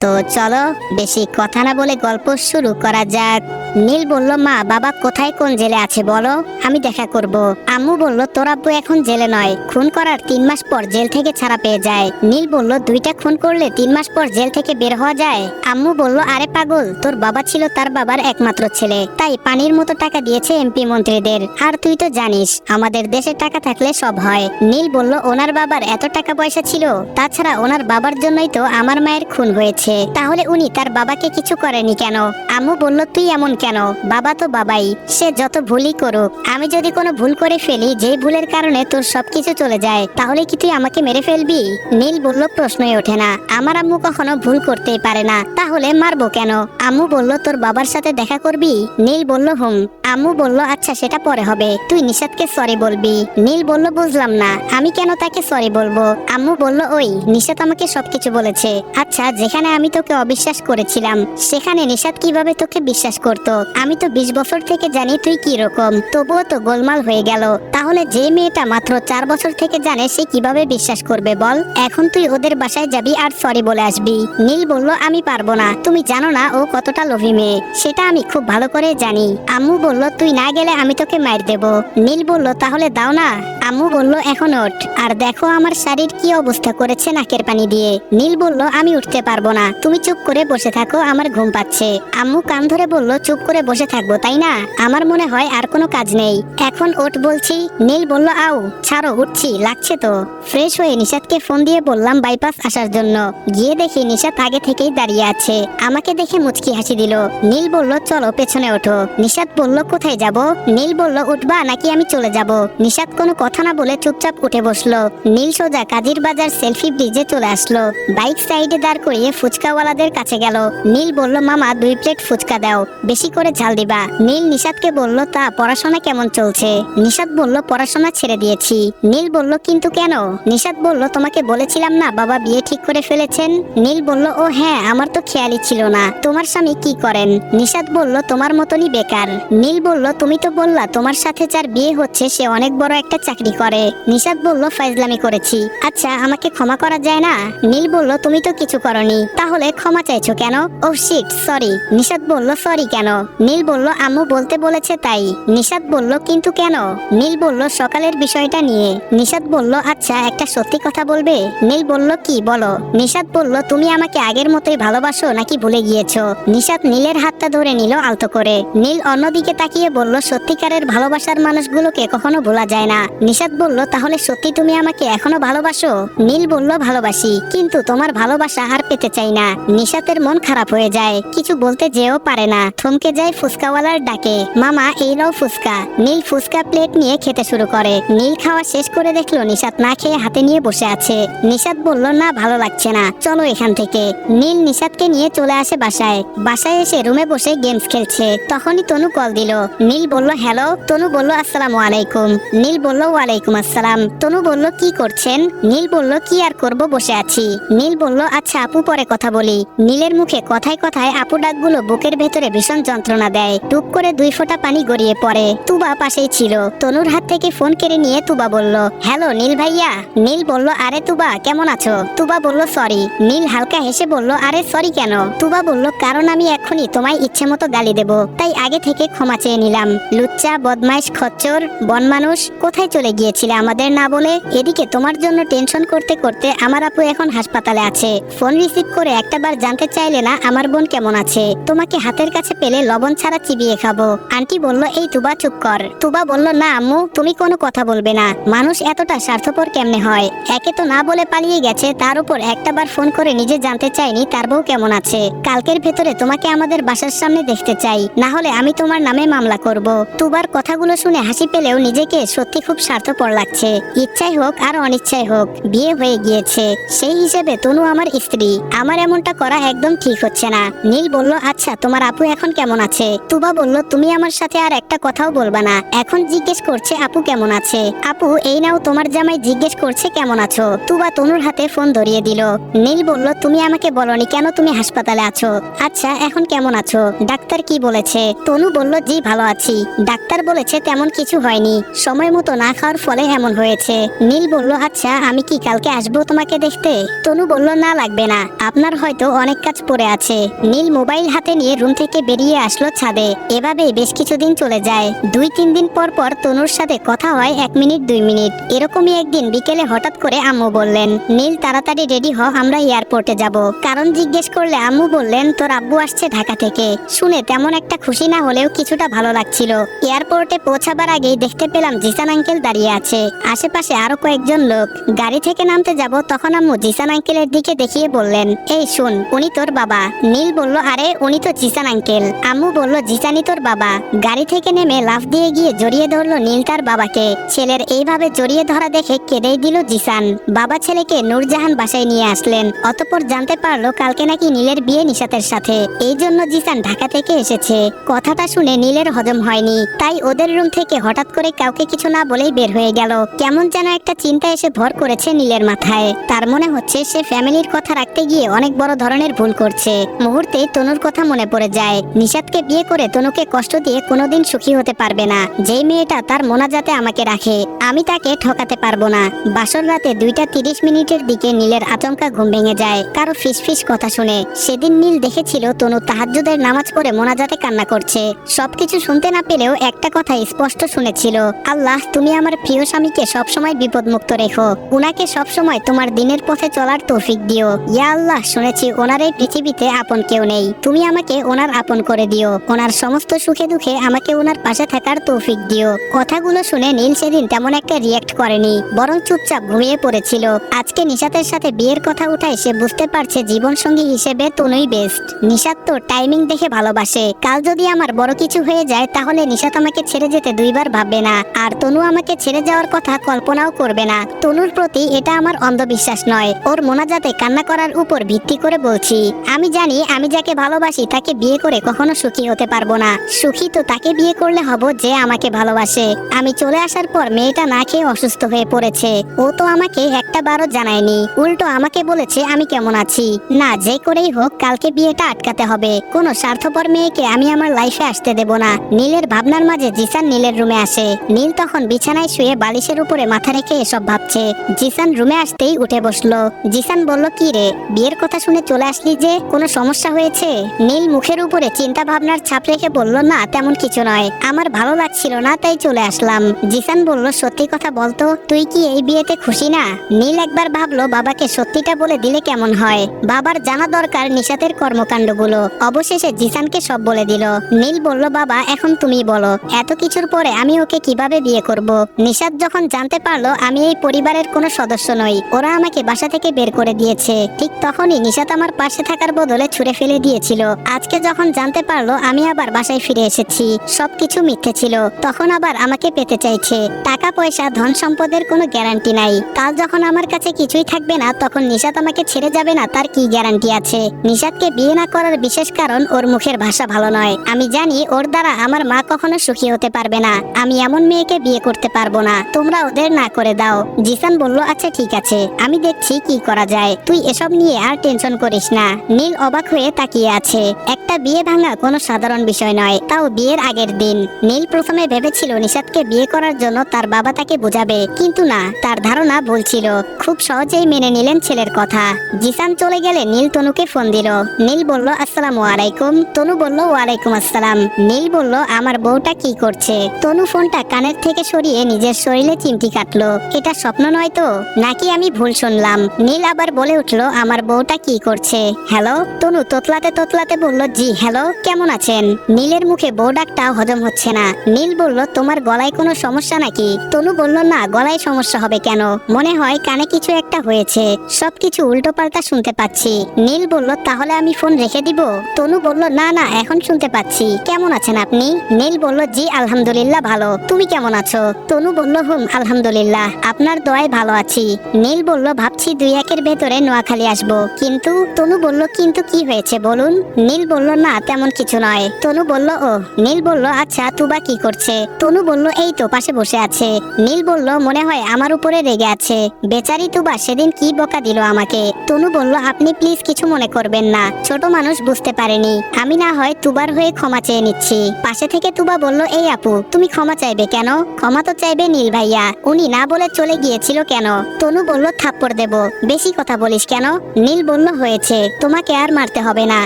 তো চলো বেশি কথা না বলে গল্প শুরু করা যাক। নীল বলল, মা বাবা কোথায়, কোন জেলে আছে বলো, আমি দেখা করব। আম্মু বলল, তোর আব্বু এখন জেলে নয়, খুন করার 3 মাস পর জেল থেকে ছাড়া পেয়ে যায়। নীল বলল, 2টা খুন করলে 3 মাস পর জেল থেকে বের হওয়া যায়? আম্মু বলল, আরে পাগল, তোর বাবা ছিল তার বাবার একমাত্র ছেলে, তাই পানির মতো টাকা দিয়েছে এমপি মন্ত্রীদের। আর তুই তো জানিস আমাদের দেশে টাকা থাকলে সব হয়। নীল বলল, ওনার বাবার এত টাকা পয়সা ছিল? তাছাড়া ওনার বাবার জন্যই তো আমার মায়ের খুন হয়েছে, তাহলে উনি তার বাবাকে কিছু করেনি কেন? আম্মু বলল, তুই এমন কেন, বাবা তো বাবাই, সে যত ভুলই করুক। আমি যদি কোনো ভুল করে ফেলি, যেই ভুলের কারণে তোর সবকিছু চলে যায়, তাহলে কি তুই আমাকে মেরে ফেলবি? নীল বলল, প্রশ্নই ওঠে না, আমার আম্মু কখনো ভুল করতেই পারে না, তাহলে মারবো কেন? আম্মু বলল, তোর বাবার সাথে দেখা করবি? নীল বলল, হুম। আম্মু বলল, আচ্ছা সেটা পরে হবে, তুই নিশাদকে সরি বলবি। নীল বলল, বুঝলাম না, আমি কেন তাকে সরি বলবো? আম্মু বলল, ওই নিশাদ আমাকে সবকিছু বলেছে। আচ্ছা, যেখানে আমি তোকে অবিশ্বাস করেছিলাম, সেখানে নিশাদ কিভাবে তোকে বিশ্বাস করতো? আমি তো 20 বছর থেকে জানি তুই কি রকম, তবুও তো গোলমাল হয়ে গেল। তাহলে যে মেয়েটা মাত্র 4 বছর থেকে জানে, সে কিভাবে বিশ্বাস করবে বল? এখন তুই ওদের বাসায় যাবি আর সরি বলে আসবি। নীল বলল, আমি পারবো না, তুমি জানো না ও কতটা লোভী মেয়ে, সেটা আমি খুব ভালো করে জানি। আম্মু বলল, তুই না গেলে আমি তোকে মার দেব। নীল বলল, তাহলে দাও না। আম্মু বলল, এখন ওঠ, আর দেখো আমার শাড়ির কি অবস্থা করেছে নাকের পানি দিয়ে। নীল বলল, আমি উঠতে পারবো না, তুমি চুপ করে বসে থাকো, আমার ঘুম পাচ্ছে। আম্মু কান ধরে বলল, চুপ করে বসে থাকবো তাই না? আমার মনে হয় আর কোনো কাজ নেই, এখন ওঠ বলছি। নীল বলল, আউ ছাড়ো, উঠছি, লাগছে তো। ফ্রেশ হয়ে নিশাদকে ফোন দিয়ে বললাম বাইপাস আসার জন্য। গিয়ে দেখি নিশাদ আগে থেকেই দাঁড়িয়ে আছে, আমাকে দেখে মুচকি হাসি দিল। নীল বলল, চলো পেছনে ওঠো। নিশাদ বলল, কোথায় যাব? নীল বলল, উঠবা নাকি আমি চলে যাব? নিশাদ কোনো কথা না বলে চুপচাপ উঠে বসলো। নীল সোজা কাজীর বাজার সেলফি ব্রিজে চলে আসলো, বাইক সাইডে দাঁড় করিয়ে ফুচকাওয়ালাদের কাছে গেল। নীল বলল, মামা 2 প্লেট ফুচকা দাও, বেশি করে ঝাল দিবা। নীল নিশাদকে বলল, তা পড়াশোনা কেমন চলছে? নিশাদ বলল, পড়াশোনা ছেড়ে দিয়েছি। নীল বলল, কিন্তু কেন? নিশাদ বলল, তোমাকে বলেছিলাম না বাবা বিয়ে ঠিক করে ফেলেছেন। নীল বলল, ও হ্যাঁ, আমার তো খেয়ালই ছিল না। তোমার স্বামী কি করেন? নিশাদ বলল, তোমার মতনই বেকার। নীল বলল, তুমি তো বললা তোমার সাথে যার বিয়ে হচ্ছে সে অনেক বড় একটা চাকরি করে। নিশাদ বলল, ফাইজলামি করেছি। আচ্ছা, আমাকে ক্ষমা করা যায় না? নীল বলল, তুমি তো কিছু করনি, তাহলে ক্ষমা চাইছো কেন? ও শিট, সরি। নিশাদ বলল, সরি কেন? নীল বলল, আম্মু বলতে বলেছে তাই। নিশাদ বলল, কিন্তু কেন? নীল বলল, সকালের বিষয়টা নিয়ে। নিশাদ বলল, আচ্ছা একটা সত্যি কথা বলবে? নীল বলল, কি বলো? নিশাদ বলল, তুমি আমাকে আগের মতোই ভালোবাসো নাকি ভুলে গিয়েছো? নিশাদ নীলের হাতটা ধরে নিল আলতো করে। নীল অন্যদিকে তাকিয়ে বলল, সত্যিকারের ভালোবাসার মানুষগুলোকে কখনো ভোলা যায় না। নিশাদ বলল, তাহলে সত্যি তুমি আমাকে এখনো ভালোবাসো? নীল বলল, ভালোবাসি, কিন্তু তোমার ভালোবাসা আর পেতে চাই না। নিশাতের মন খারাপ হয়ে যায়, কিছু বলতে যেও পারে না, থমকে যায় ফুচকাওয়ালার ডাকে। মামা এই নাও ফুচকা। নীল ফুচকা প্লেট নিয়ে খেতে শুরু করে। নীল খাওয়া শেষ করে দেখলো নিশাত না খেয়ে হাতে নিয়ে বসে আছে। নিশাত বলল, না ভালো লাগছে না, চলো এখান থেকে। নীল নিশাতকে নিয়ে চলে আসে বাসায়। বাসায় এসে রুমে বসে গেমস খেলছে, তখনই তনু কল দিল। নীল বলল, হ্যালো। তনু বলল, আসসালামু আলাইকুম। নীল বলল, ওয়ালাইকুম আসসালাম। তনু বলল, কি করছেন? নীল বলল, কি আর করব, বসে আছি। নীল বলল, আচ্ছা আপু পরে কথা বলি। নীলের মুখে কথায় কথায় আপু ডাকগুলো বুকের ভেতরে ভীষণ যন্ত্রণা দেয়। টুপ করে 2 ফোঁটা পানি গড়িয়ে পড়ে। তুবা পাশেই ছিল, তনুর হাত থেকে ফোন কেড়ে নিয়ে তুবা বলল, হ্যালো নীল ভাইয়া। নীল বলল, আরে তুবা কেমন আছো? তুবা বলল, সরি। নীল হালকা হেসে বলল, আরে সরি কেন? তুবা বলল, কারণ আমি এখনই তোমায় ইচ্ছে মতো গালি দেব, তাই আগে থেকে ক্ষমা চেয়ে নিলাম। লুচ্চা, বদমাইশ, খচ্চর, বনমানুষ, কোথায় চলে গিয়েছিলে আমাদের না বলে? এদিকে তোমার জন্য টেনশন করতে করতে আমার আপু এখন হাসপাতালে আছে, ফোন রিসিভ করে একটাবার জানতে চাইলে না আমার বোন কেমন আছে। তোমাকে হাতের কাছে পেলে লবণ ছাড়া চিবিয়ে খাবো। আন্টি বলল, এই তুবা চুপ কর। তুবা বলল, না আম্মু, তুমি কোনো কথা বলবে না। মানুষ এতটা স্বার্থপর কেমনে হয়? একে তো না বলে পালিয়ে গেছে, তার উপর একটাবার ফোন করে নিজে জানতে চাইনি তার বউ কেমন আছে। কালকের ভেতরে তোমাকে আমাদের বাসার সামনে দেখতে চাই, না হলে আমি তোমার নামে মামলা করব। তুবার কথাগুলো শুনে হাসি পেলেও নিজেকে সত্যি খুব স্বার্থপর লাগছে। ইচ্ছাই হোক আর অনিচ্ছাই হোক, বিয়ে হয়ে গিয়েছে, সেই হিসেবে তনু আমার স্ত্রী, আমার এমনটা করা একদম ঠিক হচ্ছে না। নীল বলল, আচ্ছা তোমার আপু এখন কেমন আছে? তুবা বলল, তুমি আমার সাথে আর একটা কথাও বলবা না, এখন জিজ্ঞেস করছে আপু কেমন আছে। আপু এই নাও তোমার জামাই জিজ্ঞেস করছে কেমন আছো। তুবা তনুর হাতে ফোন ধরিয়ে দিল। নীল বলল, তুমি আমাকে বলনি কেন তুমি হাসপাতালে আছো? আচ্ছা এখন কেমন আছো? ডাক্তার কি বলেছে? তনু বলল, জি ভালো আছি, ডাক্তার বলেছে তেমন কিছু হয়নি, সময় মতো না খাওয়া হওয়ার ফলে এমন হয়েছে। নীল বলল, আচ্ছা আমি কি কালকে আসবো তোমাকে দেখতে? তনু বলল, না লাগবে না, আপনার হয়তো অনেক কাজ পড়ে আছে। নীল মোবাইল হাতে নিয়ে রুম থেকে বেরিয়ে আসলো ছাদে। এভাবেই বেশ কিছুদিন চলে যায়। 2-3 দিন পর পর তনুর সাথে কথা হয় 1 মিনিট 2 মিনিট। এরকমই একদিন বিকেলে হঠাৎ করে আম্মু বললেন, নীল তাড়াতাড়ি রেডি হ, আমরা এয়ারপোর্টে যাব। কারণ জিজ্ঞেস করলে আম্মু বললেন, তোর আব্বু আসছে ঢাকা থেকে। শুনে তেমন একটা খুশি না হলেও কিছুটা ভালো লাগছিল। এয়ারপোর্টে পৌঁছাবার আগেই দেখতে পেলাম জিসান আঙ্কেল দাঁড়িয়ে আছে, আশেপাশে আরো কয়েকজন লোক। গাড়ি থেকে নামতে যাব তখন আম্মু জিসান আঙ্কেলের দিকে দেখিয়ে বললেন, এই শুন, উনি তোর বাবা। নীল বলল, আরে উনি তো জিসান আঙ্কেল। আম্মু বলল, জিসানই তোর বাবা। গাড়ি থেকে নেমে লাফ দিয়ে গিয়ে জড়িয়ে ধরলো নীল তার বাবাকে। ছেলের এইভাবে জড়িয়ে ধরা দেখে কেঁদেই দিল জিসান। বাবা ছেলেকে নূরজাহান বাসায় নিয়ে আসলেন। অতঃপর জানতে পারলো কালকে নাকি নীলের বিয়ে নিশাতের সাথে, এই জন্য জিসান ঢাকা থেকে এসেছে। কথাটা শুনে নীলের হজম হয়নি, তাই ওদের রুম থেকে হঠাৎ করে কাউকে কিছু না বলেই বের হয়ে গেল। কেমন যেন একটা চিন্তা এসে ভর করেছে নীলের মাথায়। তার মনে হচ্ছে সে ফ্যামিলির কথা রাখতে গিয়ে অনেক বড় ধরনের ভুল করছে। মুহূর্তে তনুর কথা মনে পড়ে যায়। নিশাতকে বিয়ে করে তনুকে কষ্ট দিয়ে কোনোদিন সুখী হতে পারবে না। যেই মেয়েটা তার মোনাজাতে আমাকে রাখে, আমি তাকে ঠকাতে পারবো না। বাসর রাতে 2:30 মিনিটের দিকে নীলের আচমকা ঘুম ভেঙে যায় কারো ফিসফিস কথা শুনে। সেদিন নীল দেখেছিল তনু তাহাজ্জুদের নামাজ পড়ে মোনাজাতে কান্না করছে। সবকিছু শুনতে না পেলেও একটা কথা স্পষ্ট শুনেছিল, আল্লাহ তুমি আমার প্রিয় স্বামীকে সবসময় বিপদমুক্ত রেখো, উনাকে সবসময় তোমার দিনের পথে চলার তৌফিক দিও। ইয়া আল্লাহ, শুনেছি ওনার এই পৃথিবীতে আপন কেউ নেই, তুমি আমাকে ওনার আপন করে দিও। ওনার সমস্ত সুখে দুঃখে আমাকে ওনার পাশে থাকার তৌফিক দিও। কথাগুলো শুনে নীল সেদিন তেমন একটা রিয়েক্ট করেনি, বরং চুপচাপ ঘুমিয়ে পড়েছিল। আজকে নিশাতের সাথে বিয়ের কথা উঠায় সে বুঝতে পারছে জীবন সঙ্গী হিসেবে তনুই বেস্ট। নিশাত তো টাইমিং দেখে ভালোবাসে। কাল যদি আমার বড় কিছু হয়ে যায় তাহলে নিশাত আমাকে ছেড়ে যেতে দুইবার ভাববে না, আর তনু আমাকে ছেড়ে যাওয়ার কথা কল্পনাও করবে না। তনুর প্রতি এটা আমার অন্ধবিশ্বাস নয়, ওর মোনাজাতে কান্না করার উপর ভিত্তি করে বলছি। আমি জানি আমি যাকে ভালোবাসি তাকে বিয়ে করে কখনো সুখী হতে পারবো না। সুখী তো তাকে বিয়ে করলে হব যে আমাকে ভালোবাসে। আমি চলে আসার পর মেয়েটা না খেয়ে অসুস্থ হয়ে পড়েছে। ও তো আমাকে একটা বারও জানায়নি, উল্টো আমাকে বলেছে আমি কেমন আছি। না, যে করেই হোক কালকে বিয়েটা আটকাতে হবে। কোনো স্বার্থপর মেয়েকে আমি আমার লাইফে আসতে দেব না। নীলের ভাবনার মাঝে জিসান নীলের রুমে আসে। নীল তখন বিছানায় শুয়ে বালিশের উপরে মাথা রেখে এসব ভাবছে। জিসান রুমে আসতেই উঠে বসলো। জিসান বলল, কি রে, বিয়ের কথা শুনে চলে আসলি যে, কোনো সমস্যা হয়েছে? নীল মুখের উপরে চিন্তা ভাবনার ছাপ রেখে বলল, না তেমন কিছু নয়, আমার ভালো লাগছিল না তাই চলে আসলাম। জিসান বলল, সত্যি কথা বলতো, তুই কি এই বিয়েতে খুশি না? নীল একবার ভাবলো বাবাকে সত্যিটা বলে দিলে কেমন হয়। বাবার জানা দরকার নিশাতের কর্মকাণ্ডগুলো। অবশেষে জিসানকে সব বলে দিল। নীল বলল, বাবা এখন তুমি বলো, এত কিছুর পরে আমি ওকে কিভাবে বিয়ে করব? নিশাত যখন জানতে পারলো আমি এই পরিবারের কোনো সদস্য নই, ওরা আমাকে বাসা থেকে বের করে দিয়েছে, ঠিক তখনই নিশাত আমার পাশে থাকার বদলে ছুঁড়ে ফেলে দিয়েছিল। আজকে যখন জানতে পারলো আমি আবার বাসায় ফিরে এসেছি, সবকিছু মিথ্যে ছিল, তখন আবার আমাকে পেতে চাইছে। টাকা পয়সা ধন সম্পদের কোনো গ্যারান্টি নাই। কাল যখন আমার কাছে কিছুই থাকবে না তখন নিশাত আমাকে ছেড়ে যাবে না, তার কি গ্যারান্টি আছে? নিশাতকে বিয়ে না করার বিশেষ কারণ ওর মুখের ভাষা ভালো নয়। আমি জানি ওর দ্বারা আমার মা কখনো সুখী হতে পারবে না। আমি এমন মেয়েকে বিয়ে করতে পারবো না, তোমরা ওদের না করে দাও। জিসান বলল, আচ্ছা ঠিক আছে, আমি দেখছি কি করা যায়, তুই এসব নিয়ে আর টেনশন করিস না। নীল অবাক হয়ে তাকিয়ে আছে। একটা বিয়ে ভাঙা কোনো সাধারণ বিষয় নয়, তাও বিয়ের আগের দিন। নীল প্রথমে ভেবেছিল নিশাতকে বিয়ে করার জন্য তার বাবা তাকে বোঝাবে, কিন্তু না, তার ধারণা ভুল ছিল। খুব সহজেই মেনে নিলেন ছেলের কথা। জিসান চলে গেলে নীল তনুকে ফোন দিল। নীল বলল, আসসালামু আলাইকুম। তনু বলল, ওয়ালাইকুম আসসালাম। নীল বলল, আমার বউটা কি করছে? তনু ফোনটা কানের থেকে সরিয়ে নিজের শরীরে চিমটি কাটলো। এটা স্বপ্ন নয় তো, নাকি আমি ভুল শুনলাম? নীল আবার বলে উঠলো, আমার বউটা কি করছে? হ্যালো। তনু তোতলাতে তোতলাতে বলল, জি হ্যালো, কেমন আছেন? নীলের মুখে বউ ডাকটা হজম হচ্ছে না। নীল বলল, তোমার গলায় কোনো সমস্যা নাকি? তনু বলল, না, গলায় সমস্যা হবে কেন? মনে হয় কানে কিছু একটা হয়েছে, সবকিছু উল্টো পাল্টা শুনতে পাচ্ছি। নীল বলল, তাহলে আমি ফোন রেখে দিব? তনু বলল, না না, এখন শুনতে পাচ্ছি। কেমন আছেন আপনি? নীল বলল, জি আলহামদুলিল্লাহ ভালো, তুমি কেমন আছো? তনু বলল, আলহামদুলিল্লাহ, আপনার দোয়ায় ভালো আছি। নীল বলল, ভাবছি 2-1 ভেতরে নোয়াখালী আসবো। কিন্তু? তনু বলল, কিন্তু কি হয়েছে বলুন? নীল বলল, না তেমন কিছু নয়। তনু বলল, ও। নীল বলল, আচ্ছা তুবা কি করছে? তনু বলল, এই তো পাশে বসে আছে। নীল বলল, মনে হয় আমার উপরে রেগে আছে, বেচারি তুবা সেদিন কি বকা দিল আমাকে। তনু বলল, আপনি প্লিজ কিছু মনে করবেন না, ছোট মানুষ বুঝতে পারেনি, আমি না হয় তুবার হয়ে ক্ষমা চেয়ে নিচ্ছি। পাশে থেকে তুবা বলল, এই আপু তুমি ক্ষমা চাইবে কেন? ক্ষমা তো চাইবে নেবে নীল ভাইয়া। উনি না বলে চলে গিয়েছিল কেন? তনু বলল থাপ্পড় দেব। বেশি কথা বলিস কেন? নীল বলল হয়েছে, তোমাকে আর মারতে হবে না,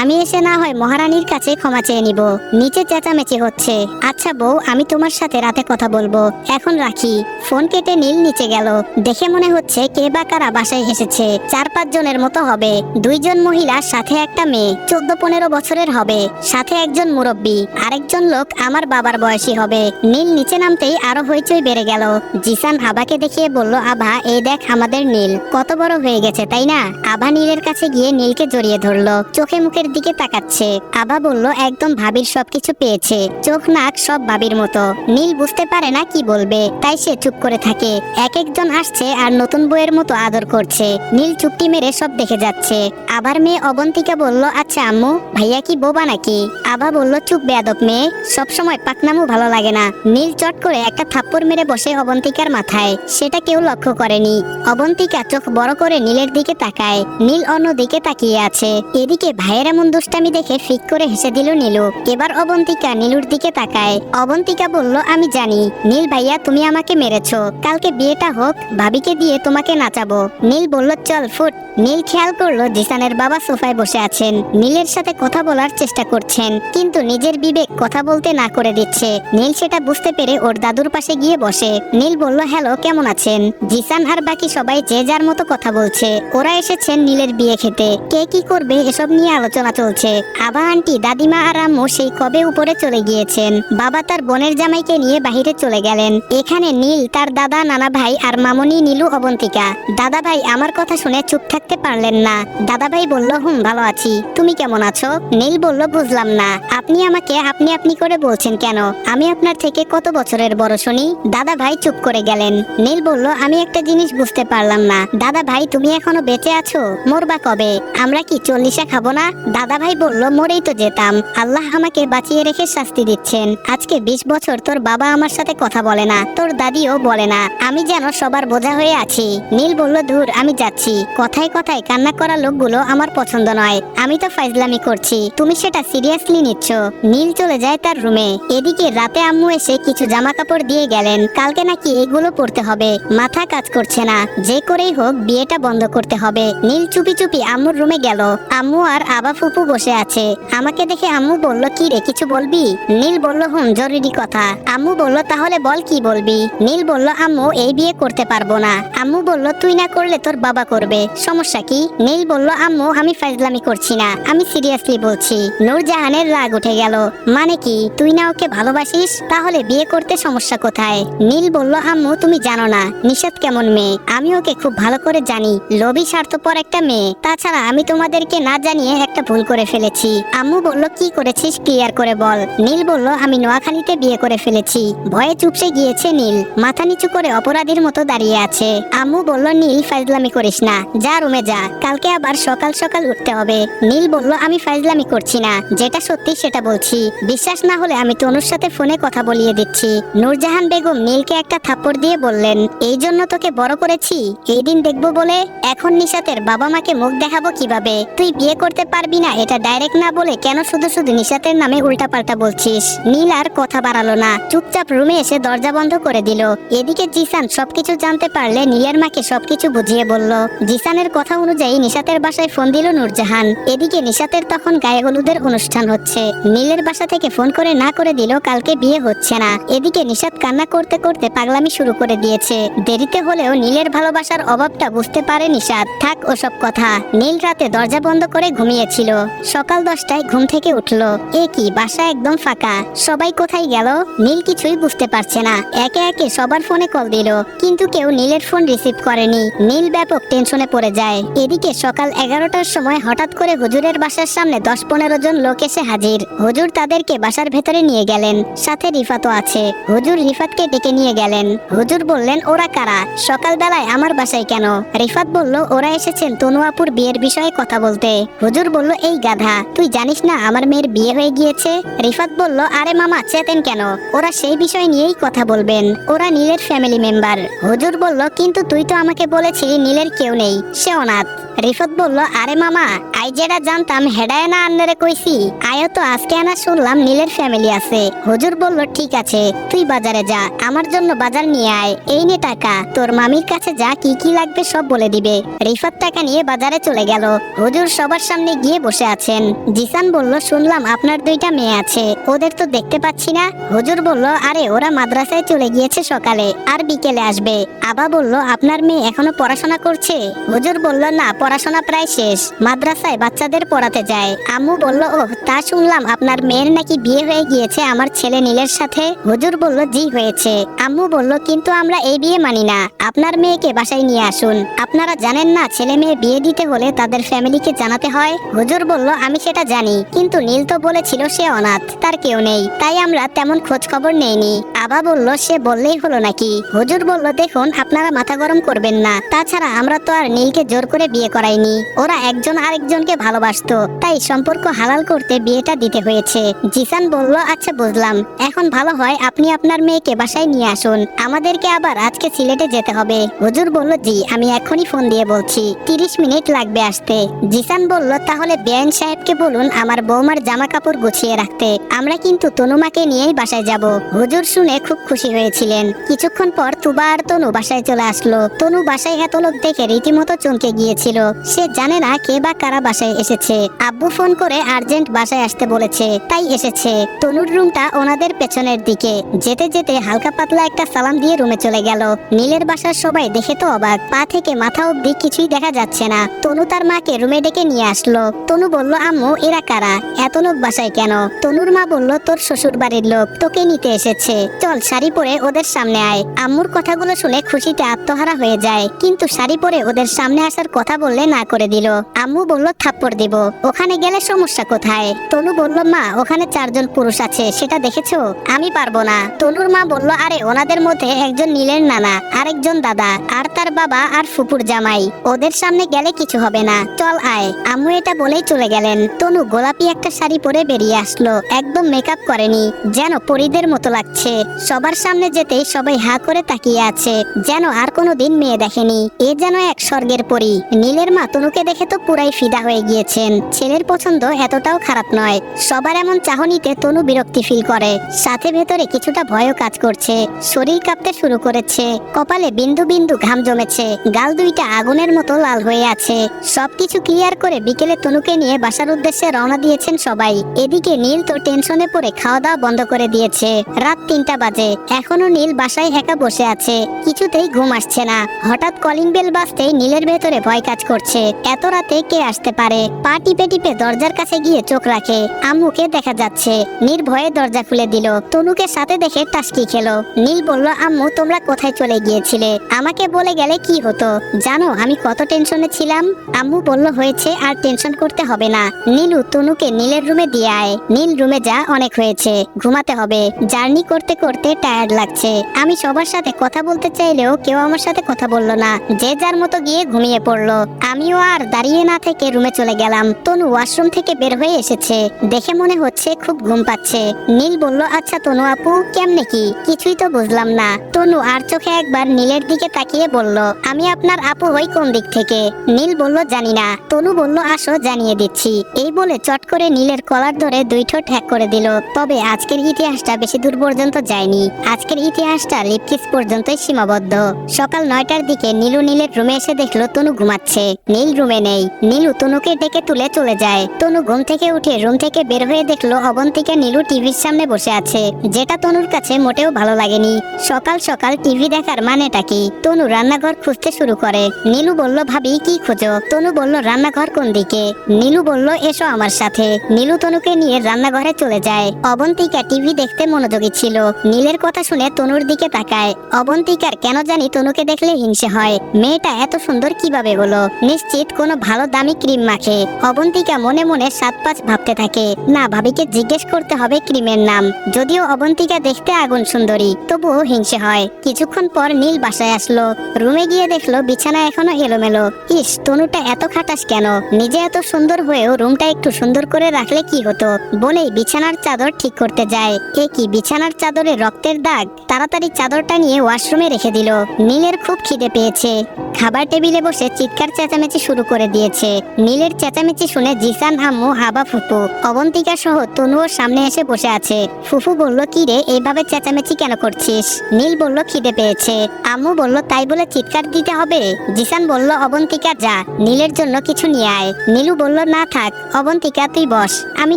আমি এসে না হয় মহারানীর কাছে ক্ষমা চেয়ে নিব। নিচে চেঁচামেচি হচ্ছে। আচ্ছা বউ, আমি তোমার সাথে রাতে কথা বলবো, এখন রাখি। ফোন কেটে নীল নিচে গেল। দেখে মনে হচ্ছে কে বা কারা বাসায় এসেছে। 4-5 জনের মতো হবে। 2 জন মহিলা, সাথে একটা মেয়ে 14-15 বছরের হবে, সাথে একজন মুরব্বী। আরেকজন লোক আমার বাবার বয়সী হবে। নীল নিচে নামতেই আরো হইচই বেড়ে গেল। জিসান আবাকে দেখিয়ে বলল, আভা এই দেখ আমাদের নীল কত বড় হয়ে গেছে, তাই না? আভা নীলের কাছে গিয়ে নীলকে জড়িয়ে ধরলো, চোখে মুখের দিকে তাকাচ্ছে। আভা বলল, একদম ভাবির সবকিছু পেয়েছে, চোখ নাক সব ভাবির মতো। নীল বুঝতে পারে না কি বলবে, তাই সে চুপ করে থাকে। এক একজন আসছে আর নতুন বউয়ের মতো আদর করছে। নীল চুপটি মেরে সব দেখে যাচ্ছে। আবার মেয়ে অবন্তিকা বলল, আচ্ছা আম্মু, ভাইয়া কি বোবা নাকি? আভা বলল, চুপ বেয়াদব মেয়ে, সবসময় পাকনামু ভালো লাগে না। নীল চট করে একটা থাপ্পড় মেরে বসে অবন্তিকার মাথায়। সেটা কেউ লক্ষ্য করেনি। অবন্তিকা চোখ বড় করে নীলের দিকে তাকায়। নীল অন্য দিকে তাকিয়ে আছে। এদিকে ভাইয়ের এমন দুষ্টামি দেখে ফিক করে হেসে দিল নীলু। এবার অবন্তিকা নীলুর দিকে তাকায়। অবন্তিকা বলল, আমি জানি নীল ভাইয়া তুমি আমাকে মেরেছো, কালকে বিয়েটা হোক, ভাবিকে দিয়ে তোমাকে নাচাবো। নীল বলল, চল ফুট। নীল খেয়াল করলো জিসানের বাবা সোফায় বসে আছেন, নীলের সাথে কথা বলার চেষ্টা করছেন, কিন্তু নিজের বিবেক কথা বলতে না করে দিচ্ছে। নীল সেটা বুঝতে পেরে ওর দাদুর পাশে গিয়ে বসে। নীল বলল, হ্যালো, কেমন আছেন? জিসান আর বাকি সবাই যে যার মতো কথা বলছে। ওরা এসেছেন নীলের বিয়ে খেতে, কে কি করবে এসব নিয়ে আলোচনা চলছে। আবা আন্টি, দাদিমা আর আম্মু সেই কবে উপরে চলে গিয়েছেন। বাবা তার বোনের জামাইকে নিয়ে বাহিরে চলে গেলেন। এখানে নীল, তার দাদা, নানা ভাই আর মামনি, নীলু, অবন্তিকা। দাদা ভাই আমার কথা শুনে চুপ থাকতে পারলেন না। দাদা ভাই বলল, ভালো আছি, তুমি কেমন আছো? নীল বলল, বুঝলাম না, আপনি আমাকে আপনি আপনি করে বলছেন কেন? আমি আপনার থেকে কত বছরের বড় শুনি? দাদা ভাই চুপ করে গেলেন। নীল বলল, আমি একটা জিনিস বুঝতে পারলাম না, দাদা ভাই তুমি এখনো বেঁচে আছো? মরবা কবে? আমরা কি 40 খাবো না? দাদা ভাই বলল, মরেই তো যেতাম, আল্লাহ আমাকে বাঁচিয়ে রেখে শাস্তি দিচ্ছেন। আজকে 20 বছর তোর বাবা আমার সাথে কথা বলে না, তোর দাদিও বলে না, আমি যেন সবার বোঝা হয়ে আছি। নীল বলল, ধুর, আমি যাচ্ছি। কথায় কথায় কান্না করা লোকগুলো আমার পছন্দ নয়, আমি তো ফাইজলামি করছি, তুমি সেটা সিরিয়াসলি নিচ্ছ। নীল চলে যায় তার রুমে। এদিকে রাতে আম্মু এসে কিছু জামা কাপড় দিয়ে গেলেন, কালকে নাকি এগুলো পরতে হবে। মাথা কাজ করছে না, যে করেই হোক বিয়েটা বন্ধ করতে হবে। নীল চুপি চুপি আম্মুর রুমে গেল। আম্মু আর আবা ফুপু বসে আছে। আমাকে দেখে আম্মু বলল, কি রে, কিছু বলবি? নীল বলল, জরুরি কথা। আম্মু বলল, তাহলে বল, কি বলবি? নীল বলল, আম্মু এই বিয়ে করতে পারবো না। আম্মু বলল, তুই না করলে তোর বাবা করবে, সমস্যা কি? নীল বলল, আম্মু আমি ফাইজলামি করছি না, আমি সিরিয়াসলি বলছি। নূরজাহানের রাগ উঠে গেল। মানে কি, তুই না ওকে ভালোবাসিস? তাহলে বিয়ে করতে সমস্যা কোথায়? নীল বলল, আম্মু তুমি জানো না নিশাত কেমন মেয়ে, আমি ওকে খুব ভালো করে জানি, লোভী স্বার্থপর একটা মেয়ে। তাছাড়া আমি তোমাদেরকে না জানিয়ে একটা ভুল করে ফেলেছি। আম্মু বলল, কি করেছিস ক্লিয়ার করে বল। নীল বলল, আমি নোয়াখালীতে বিয়ে করে ফেলেছি। ভয়ে চুপসে গিয়েছে নীল, মাথা নিচু করে অপরাধীর মতো দাঁড়িয়ে আছে। আম্মু বলল, নীল ফাইজলামি করিস না, যা রুমে যা, কালকে আবার সকাল সকাল উঠতে হবে। নীল বলল, আমি ফাইজলামি করছি না, যেটা সত্যি সেটা বলছি, বিশ্বাস না হলে আমি তনুর সাথে ফোনে কথা বলিয়ে দিচ্ছি। নূরজাহান বেগম নীলকে একটা থাপ্পড় দিয়ে বললেন, এই জন্য তোকে বড় করেছি, এই দিন দেখবো বলে। এখন নিশাতের বাবা মাকে মুখ দেখাবো কিভাবে? তুই বিয়ে করতে পারবি না এটা ডাইরেক্ট না বলে কেন শুধু শুধু নিশাতের নামে উল্টাপাল্টা বলছিস? নীল আর কথা বাড়ালো না, চুপচাপ রুমে এসে দরজা বন্ধ করে দিল। এদিকে জিসান সবকিছু জানতে পারলে নীলের মাকে সবকিছু বুঝিয়ে বলল। জিসানের কথা অনুযায়ী নিশাতের বাসায় ফোন দিল নূরজাহান। এদিকে নিশাতের তখন গায়ে হলুদের অনুষ্ঠান হচ্ছে। নীলের বাসা থেকে ফোন করে না করে দিল কালকে বিয়ে হচ্ছে না। এদিকে নিশাত কান্না করতে করতে পাগলামি শুরু করে দিয়েছে। দেরিতে হলেও নীলের ভালোবাসার অভাবটা বুঝতে পারে নিশাত। থাক ওসব কথা। নীল রাতে দরজা বন্ধ করে ঘুমিয়েছিল। সকাল 10টায় ঘুম থেকে উঠলো। এ কি, বাসা একদম ফাঁকা, সবাই কোথায় গেল? নীল কিছুই বুঝতে পারছে না। একে একে সবার ফোনে কল দিল, কিন্তু কেউ নীলের ফোন রিসিভ করেনি। নীল ব্যাপক টেনশনে পড়ে যায়। এদিকে সকাল 11টার সময় হঠাৎ করে হুজুরের বাসার সামনে 10-15 জন লোক এসে হাজির। হুজুর তাদেরকে বাসার ভেতরে নিয়ে গেলেন, সাথে রিফাতও আছে। হুজুর রিফাতকে ডেকে নিয়ে গেলেন। হুজুর বললেন, ওরা কারা, সকালবেলায় আমার বাসায় কেন? রিফাত বলল, ওরা এসেছেন তনু আপুর বিয়ের বিষয়ে কথা বলতে। হুজুর বলল, এই গাধা, তুই জানিস না আমার মেয়ের বিয়ে হয়ে গিয়েছে? রিফাত বলল, আরে মামা চেতেন কেন, ওরা সেই বিষয় নিয়েই কথা বলবেন, ওরা নীলের ফ্যামিলি মেম্বার। হুজুর বলল, কিন্তু তুই তো আমাকে বলেছিলি নীলের কেউ নেই, সে অনাথ। রিফাত বলল, আরে মামা, আই যেটা জানতাম হেডায় না আন্নারে কইছি। আয়ও তো আজকে আনা শুনলাম নীলের ফ্যামিলি আছে। হুজুর বলল, ঠিক আছে, তুই বাজারে যা, আমার জন্য বাজার নিয়ে আয়। এই নে টাকা, তোর মামির কাছে যা কি কি লাগবে সব বলে দিবে। রিফাত টাকা নিয়ে বাজারে চলে গেল। হুজুর সবার সামনে গিয়ে বসে আছেন। জিসান বলল, শুনলাম আপনার 2টা মেয়ে আছে, ওদের তো দেখতে পাচ্ছি না। হুজুর বলল, আরে ওরা মাদ্রাসায় চলে গিয়েছে সকালে, আর বিকেলে আসবে। আবা বলল, আপনার মেয়ে এখনো পড়াশোনা করছে? হুজুর বলল, না, পড়াশোনা প্রায় শেষ, মাদ্রাসায় বাচ্চাদের পড়াতে যায়। আম্মু বলল, ওহ, তা শুনলাম আপনার মেয়ের নাকি বিয়ে হয়ে গিয়েছে আমার ছেলে নীলের সাথে। হুজুর বলল, জি হয়েছে। আম্মু বলল, কিন্তু আমরা এই বিয়ে মানি না, আপনার মেয়েকে বাসায় নিয়ে আসুন। আপনারা জানেন না ছেলে মেয়ে বিয়ে দিতে হলে তাদের ফ্যামিলিকে জানাতে হয়? হুজুর বলল, আমি সেটা জানি, কিন্তু নীল তো বলেছিল সে অনাথ, তার কেউ নেই, তাই আমরা তেমন খোঁজ খবর নেইনি। আবা বলল, সে বললেই হলো নাকি? হুজুর বলল, দেখুন, আপনারা মাথা গরম করবেন না, তাছাড়া আমরা তো আর নীলকে জোর করে বিয়ে করাইনি, ওরা একজন আরেকজনকে ভালোবাসতো, তাই সম্পর্ক হালাল করতে বিয়েটা দিতে হয়েছে। জিসান বলল, আচ্ছা বুঝলাম, এখন ভালো হয় আপনি আপনার মেয়েকে বাসায় নিয়ে আসুন, আমাদেরকে আবার আজকে সিলেটে যেতে হবে। হুজুর বলল, জি, আমি এখনই ফোন দিয়ে বলছি, 30 মিনিট লাগবে আসতে। জিসান বলল, তাহলে বেআইন সাহেবকে বলুন আমার বৌমার জামা কাপড় গুছিয়ে রাখতে, আমরা কিন্তু তনুমাকে নিয়েই বাসায় যাব। হুজুর শুনে খুব খুশি হয়েছিলেন। কিছুক্ষণ পর তুবা আর তনু বাসায় চলে আসলো। তনু বাসায় এত লোক দেখে রীতিমতো চমকে গিয়েছিল, সে জানে না কে বা কারা বাসায় এসেছে। আব্বু ফোন করে আর্জেন্ট বাসায় আসতে বলেছে, তাই এসেছে। তনুর রুমটা ওনাদের পেছনের দিকে। যেতে যেতে হালকা পাতলা একটা সালাম দিয়ে রুমে চলে গেল। নীলের বাসার সবাই দেখে তো অবাক, পা থেকে মাথা অব্দি কিছুই দেখা যাচ্ছে না। তনু তার মাকে রুমে ডেকে নিয়ে আসলো। তনু বলল, আম্মু, এরা কারা, এত লোক বাসায় কেন? তনুর মা বলল, তোর শ্বশুর বাড়ির লোক তোকে নিতে এসেছে, চল শাড়ি পরে ওদের সামনে আয়। আম্মুর কথাগুলো শুনে খুশিতে আত্মহারা হয়ে যায়, কিন্তু শাড়ি পরে ওদের সামনে আসার কথা বললে না করে দিল। আম্মু বলল, থাপ্পড় দিব, ওখানে গেলে সমস্যা কোথায়? তনু বলল, মা, ওখানে 4 জন পুরুষ আছে, সেটা দেখেছো? আমি পারবো না। তনুর মা বলল, আরে ওনাদের মধ্যে একজন নীলের নানা, আরেকজন দাদা, আর তার বাবা আর ফুপুর জামাই, ওদের সামনে গেলে কিছু হবে না, চল আয়। আম্মু এটা বলেই চলে গেলেন। তনু গোলাপি একটা শাড়ি পরে বেরিয়ে আসলো, একদম মেকআপ করেনি, যেন পরীদের মতো লাগছে। সবার সামনে যেতেই সবাই হা করে তাকিয়ে আছে, যেন আর কোনোদিন মেয়ে দেখেনি। এ যেন এক স্বর্গের পরী। নীলের মা তনুকে দেখে তো পুরাই ফিদা হয়ে গিয়েছেন। ছেলের পছন্দ এতটাও খারাপ নয়। সবার এমন চাহনিতে তনু বিরক্তি ফিল করে, সাথে ভেতরে কিছুটা ভয়ও কাজ করছে। শরীর কাঁপতে শুরু করেছে, কপালে বিন্দু বিন্দু ঘাম জমেছে, গাল দুইটা আগুনের মতো লাল হয়ে আছে। সবকিছু ক্লিয়ার করে বিকেলে তনুকে নিয়ে বাসার উদ্দেশ্যে রওনা দিয়েছেন সবাই। এদিকে নীল তো টেনশনে পড়ে খাওয়া দাওয়া বন্ধ করে দিয়েছে। রাত 3টা বাজে, এখনো নীল বাসায় একা বসে আছে, কিছুতেই ঘুম আসছে না। হঠাৎ কলিং বেল বাজতেই নীলের ভেতরে ভয় কাজ করছে, এত রাতে কে আসতে পারে। পা টিপে টিপে দরজার কাছে গিয়ে চোখ রাখে, আম্মুকে দেখা যাচ্ছে। নির্ভয়ে দরজা খুলে দিল। তনুকে সাথে দেখে টাসকি খেলো। নীল বলল, আম্মু, তোমরা কোথায় চলে গিয়েছিলে? আমাকে বলে গেলে কি হতো? জানো আমি কত টেনশনে ছিলাম। আম্মু বলল, হয়েছে, আর টেনশন করতে হবে না। নীলু, তনুকে নীলের রুমে দিয়ে আয়। নীল, রুমে যা, অনেক হয়েছে, ঘুমাতে হবে, জার্নি করতে করতে টায়ার্ড লাগছে। আমি সবার সাথে কথা বলতে চাইলেও কেউ আমার সাথে কথা বললো না, যে যার মতো গিয়ে ঘুমিয়ে পড়লো। আমিও আর দাঁড়িয়ে না থেকে রুমে চলে গেলাম। তনু ওয়াশরুম থেকে বের হয়ে এসেছে, দেখে মনে হচ্ছে খুব ঘুম পাচ্ছে। নীল বলল, আচ্ছা তনু আপু, কেমনে কি? কিছুই তো বুঝলাম না। তনু আর চোখে একবার নীলের দিকে তাকিয়ে বলল, আমি আপনার আপু হই কোন দিক থেকে? নীল বলল, জানি না। তনু বলল, আসো জানিয়ে দিচ্ছি। এই বলে চট করে নীলের কলার ধরে 2 ঠোঁট হ্যাক করে দিল। তবে আজকের ইতিহাসটা বেশি দূর পর্যন্ত যায়নি। আজকের ইতিহাসটা লিপকিস পর্যন্তই সীমাবদ্ধ। সকাল 9টার দিকে নীলু নীলের রুমে এসে দেখলো তনু ঘুমাচ্ছে। নীল রুমে নেই। নীলু তনুকে ডেকে তুলে চলে যায়। তনু ঘুম থেকে উঠে রুম থেকে বের হয়ে দেখলো অবন্তিকা নীলু টিভির সামনে বসে আছে, যেটা তনুর কাছে মোটেও ভালো লাগেনি। সকাল সকাল টিভি দেখার মানেটা কি? তনু রান্নাঘর খুঁজতে শুরু করে। নীলু বলল, ভাবি কি খোঁজো? তনু বলল, রান্নাঘর কোন দিকে? নীলু বলল, এসো আমার সাথে। নীলু তনুকে নিয়ে রান্নাঘরে চলে যায়। অবন্তিকা টিভি দেখতে মনোযোগী ছিল। নীলের কথা শুনে তনুর দিকে তাকায়। অবন্তিকার কেন জানি তনুকে দেখলে হিংসে হয়। মেয়েটা এত সুন্দর কিভাবে হলো? নিশ্চিত কোনো ভালো দামি ক্রিম মাখে। অবন্তিকা মনে মনে 7-5 ভাবতে থাকে। না, ভাবিকে জিজ্ঞেস করতে হবে ক্রিমের নাম। যদিও অবন্তিকা দেখতে আগুন সুন্দরী, তবুও হিংসে হয়। কিছুক্ষণ পর নীল বাসায় আসলো। রুমে গিয়ে দেখলো বিছানা এখনো এলোমেলো। ইস, তনুটা এত খাটাস কেন? নিজে এত সুন্দর হয়েও রুমটা একটু সুন্দর করে রাখলে কি হতো? বলেই বিছানার চাদর ঠিক করতে যায়। এ কি, বিছানার চাদরে রক্তের দাগ! তাড়াতাড়ি চাদরটা নিয়ে ওয়াশরুমে রেখে দিল। নীলের খুব খিদে পেয়েছে। খাবার টেবিলে বসে চিৎকার চেঁচামেচি শুরু করে দিয়েছে। নীলের চেঁচামেচি শুনে জিসান আম্মু, হাবা, ফুপু, অবন্তিকা সহ তনুও সামনে এসে বসে আছে। ফুফু বলল, কি রে এইভাবে চেঁচামেচি কেন করছিস? নীল বলল, খিদে পেয়েছে। আম্মু বলল, তাই বলে চিৎকার দিতে হবে? জিসান বলল, অবন্তিকা যা নীলের জন্য কিছু নিয়ে আয়। নীলু বলল, না থাক অবন্তিকা, তুই বস, আমি